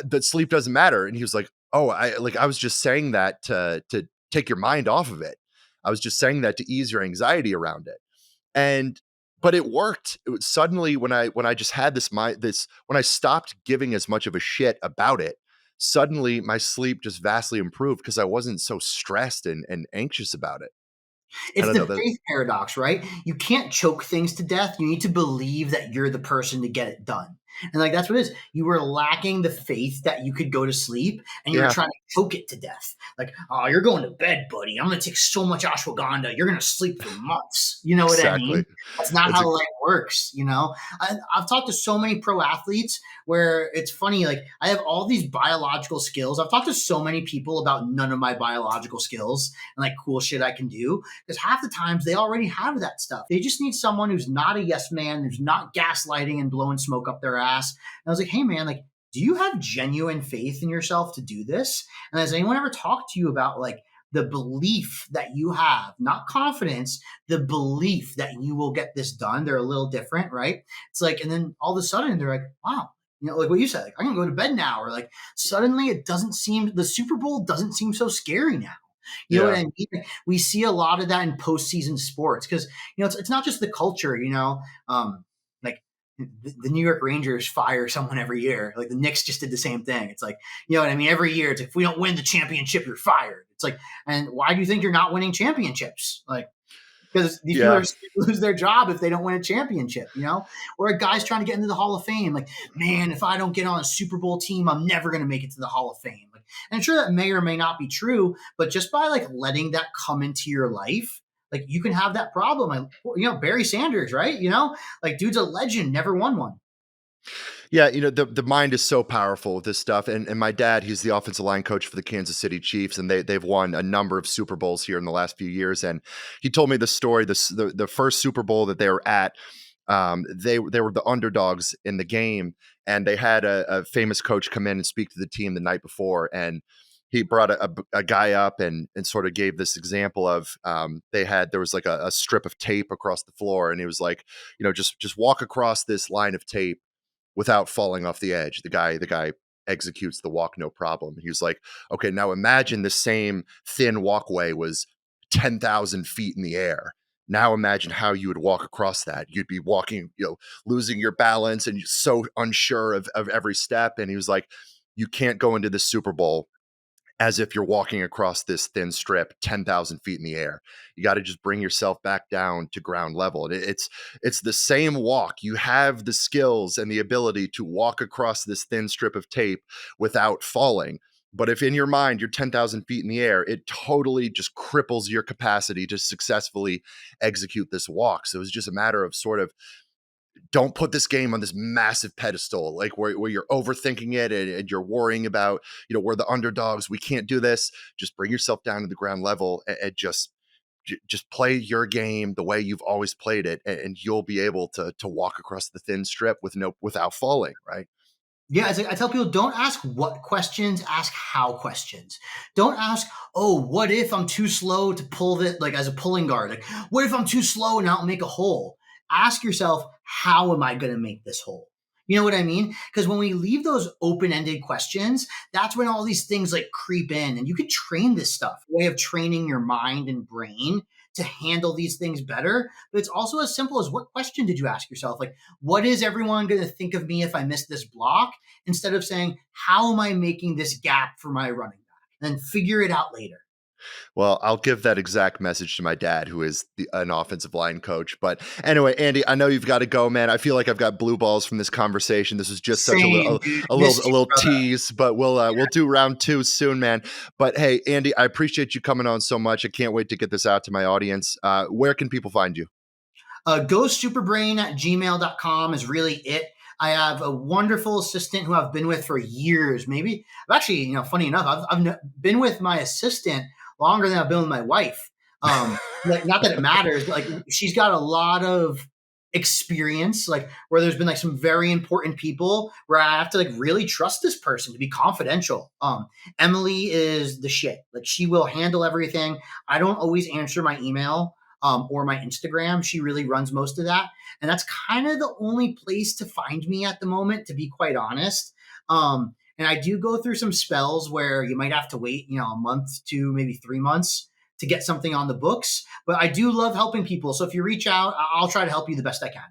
"That sleep doesn't matter." And he was like, "Oh, I was just saying that to take your mind off of it. I was just saying that to ease your anxiety around it." And but it worked. It was suddenly when I just had this when I stopped giving as much of a shit about it, suddenly my sleep just vastly improved because I wasn't so stressed and anxious about it. I It's don't the know that. faith paradox, right? You can't choke things to death. You need to believe that you're the person to get it done. And like that's what it is. You were lacking the faith that you could go to sleep and you were Yeah, trying to choke it to death. Like, oh, you're going to bed, buddy. I'm gonna take so much ashwagandha, you're gonna sleep for months. You know what I exactly. mean? That's not That's how a life works, you know? I've talked to so many pro athletes where it's funny, like I have all these biological skills. I've talked to so many people about none of my biological skills and like cool shit I can do because half the times they already have that stuff. They just need someone who's not a yes man, who's not gaslighting and blowing smoke up their ass. And I was like, hey man, like, do you have genuine faith in yourself to do this? And has anyone ever talked to you about like the belief that you have, not confidence, the belief that you will get this done? They're a little different, right? It's like, and then all of a sudden they're like, wow, You know, like what you said, like, I'm gonna go to bed now, or like suddenly the Super Bowl doesn't seem so scary now. You know what Yeah. I mean? We see a lot of that in postseason sports because it's not just the culture. Like the New York Rangers fire someone every year. Like the Knicks just did the same thing. It's like, you know what I mean? Every year, it's like, if we don't win the championship, you're fired. It's like, and why do you think you're not winning championships? Like, because these people Yeah. are lose their job if they don't win a championship, you know? Or a guy's trying to get into the Hall of Fame. Like, man, if I don't get on a Super Bowl team, I'm never going to make it to the Hall of Fame. Like, and I'm sure that may or may not be true, but just by like letting that come into your life, like you can have that problem. Barry Sanders, right? Like dude's a legend, never won one. Yeah, the mind is so powerful with this stuff. And my dad, he's the offensive line coach for the Kansas City Chiefs, and they've won a number of Super Bowls here in the last few years. And he told me the story, the first Super Bowl that they were at, they were the underdogs in the game, and they had a famous coach come in and speak to the team the night before, and he brought a guy up and sort of gave this example of there was like a strip of tape across the floor, and he was like, just walk across this line of tape without falling off the edge. The guy executes the walk no problem. He was like, okay, now imagine the same thin walkway was 10,000 feet in the air. Now imagine how you would walk across that. You'd be walking, losing your balance and so unsure of every step. And he was like, you can't go into the Super Bowl as if you're walking across this thin strip 10,000 feet in the air. You got to just bring yourself back down to ground level. And it's the same walk. You have the skills and the ability to walk across this thin strip of tape without falling. But if in your mind you're 10,000 feet in the air, it totally just cripples your capacity to successfully execute this walk. So it's just a matter of sort of, don't put this game on this massive pedestal, like where you're overthinking it and you're worrying about, we're the underdogs, we can't do this. Just bring yourself down to the ground level and just play your game the way you've always played it, and you'll be able to walk across the thin strip without falling, right? Yeah, I tell people, don't ask what questions, ask how questions. Don't ask, oh, what if I'm too slow to pull it, like as a pulling guard? Like, what if I'm too slow and I don't make a hole? Ask yourself, how am I going to make this hole? You know what I mean? Because when we leave those open ended questions, that's when all these things like creep in, and you could train this stuff, way of training your mind and brain to handle these things better. But it's also as simple as, what question did you ask yourself? Like, what is everyone going to think of me if I miss this block? Instead of saying, how am I making this gap for my running back? And figure it out later. Well, I'll give that exact message to my dad, who is an offensive line coach. But anyway, Andy, I know you've got to go, man. I feel like I've got blue balls from this conversation. This was just such Same, dude. a little Missed a you, little brother. tease, but we'll do round two soon, man. But hey, Andy, I appreciate you coming on so much. I can't wait to get this out to my audience. Where can people find you? Go superbrain at gmail.com is really it. I have a wonderful assistant who I've been with for years. Maybe I've actually, funny enough, I've been with my assistant longer than I've been with my wife. Like, not that it matters, but like she's got a lot of experience, like where there's been like some very important people where I have to like really trust this person to be confidential. Emily is the shit. Like, she will handle everything. I don't always answer my email or my Instagram. She really runs most of that. And that's kind of the only place to find me at the moment, to be quite honest. And I do go through some spells where you might have to wait, a month to maybe 3 months to get something on the books. But I do love helping people. So if you reach out, I'll try to help you the best I can.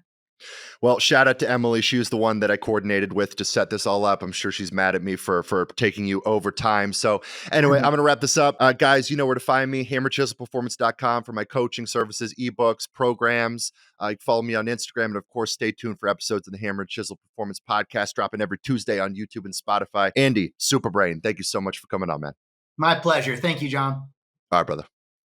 Well, shout out to Emily. She was the one that I coordinated with to set this all up. I'm sure she's mad at me for taking you over time. So anyway, I'm going to wrap this up. Guys, you know where to find me, hammerchiselperformance.com for my coaching services, ebooks, programs. You can follow me on Instagram. And of course, stay tuned for episodes of the Hammer and Chisel Performance Podcast, dropping every Tuesday on YouTube and Spotify. Andy, SuperBrain, thank you so much for coming on, man. My pleasure. Thank you, John. All right, brother.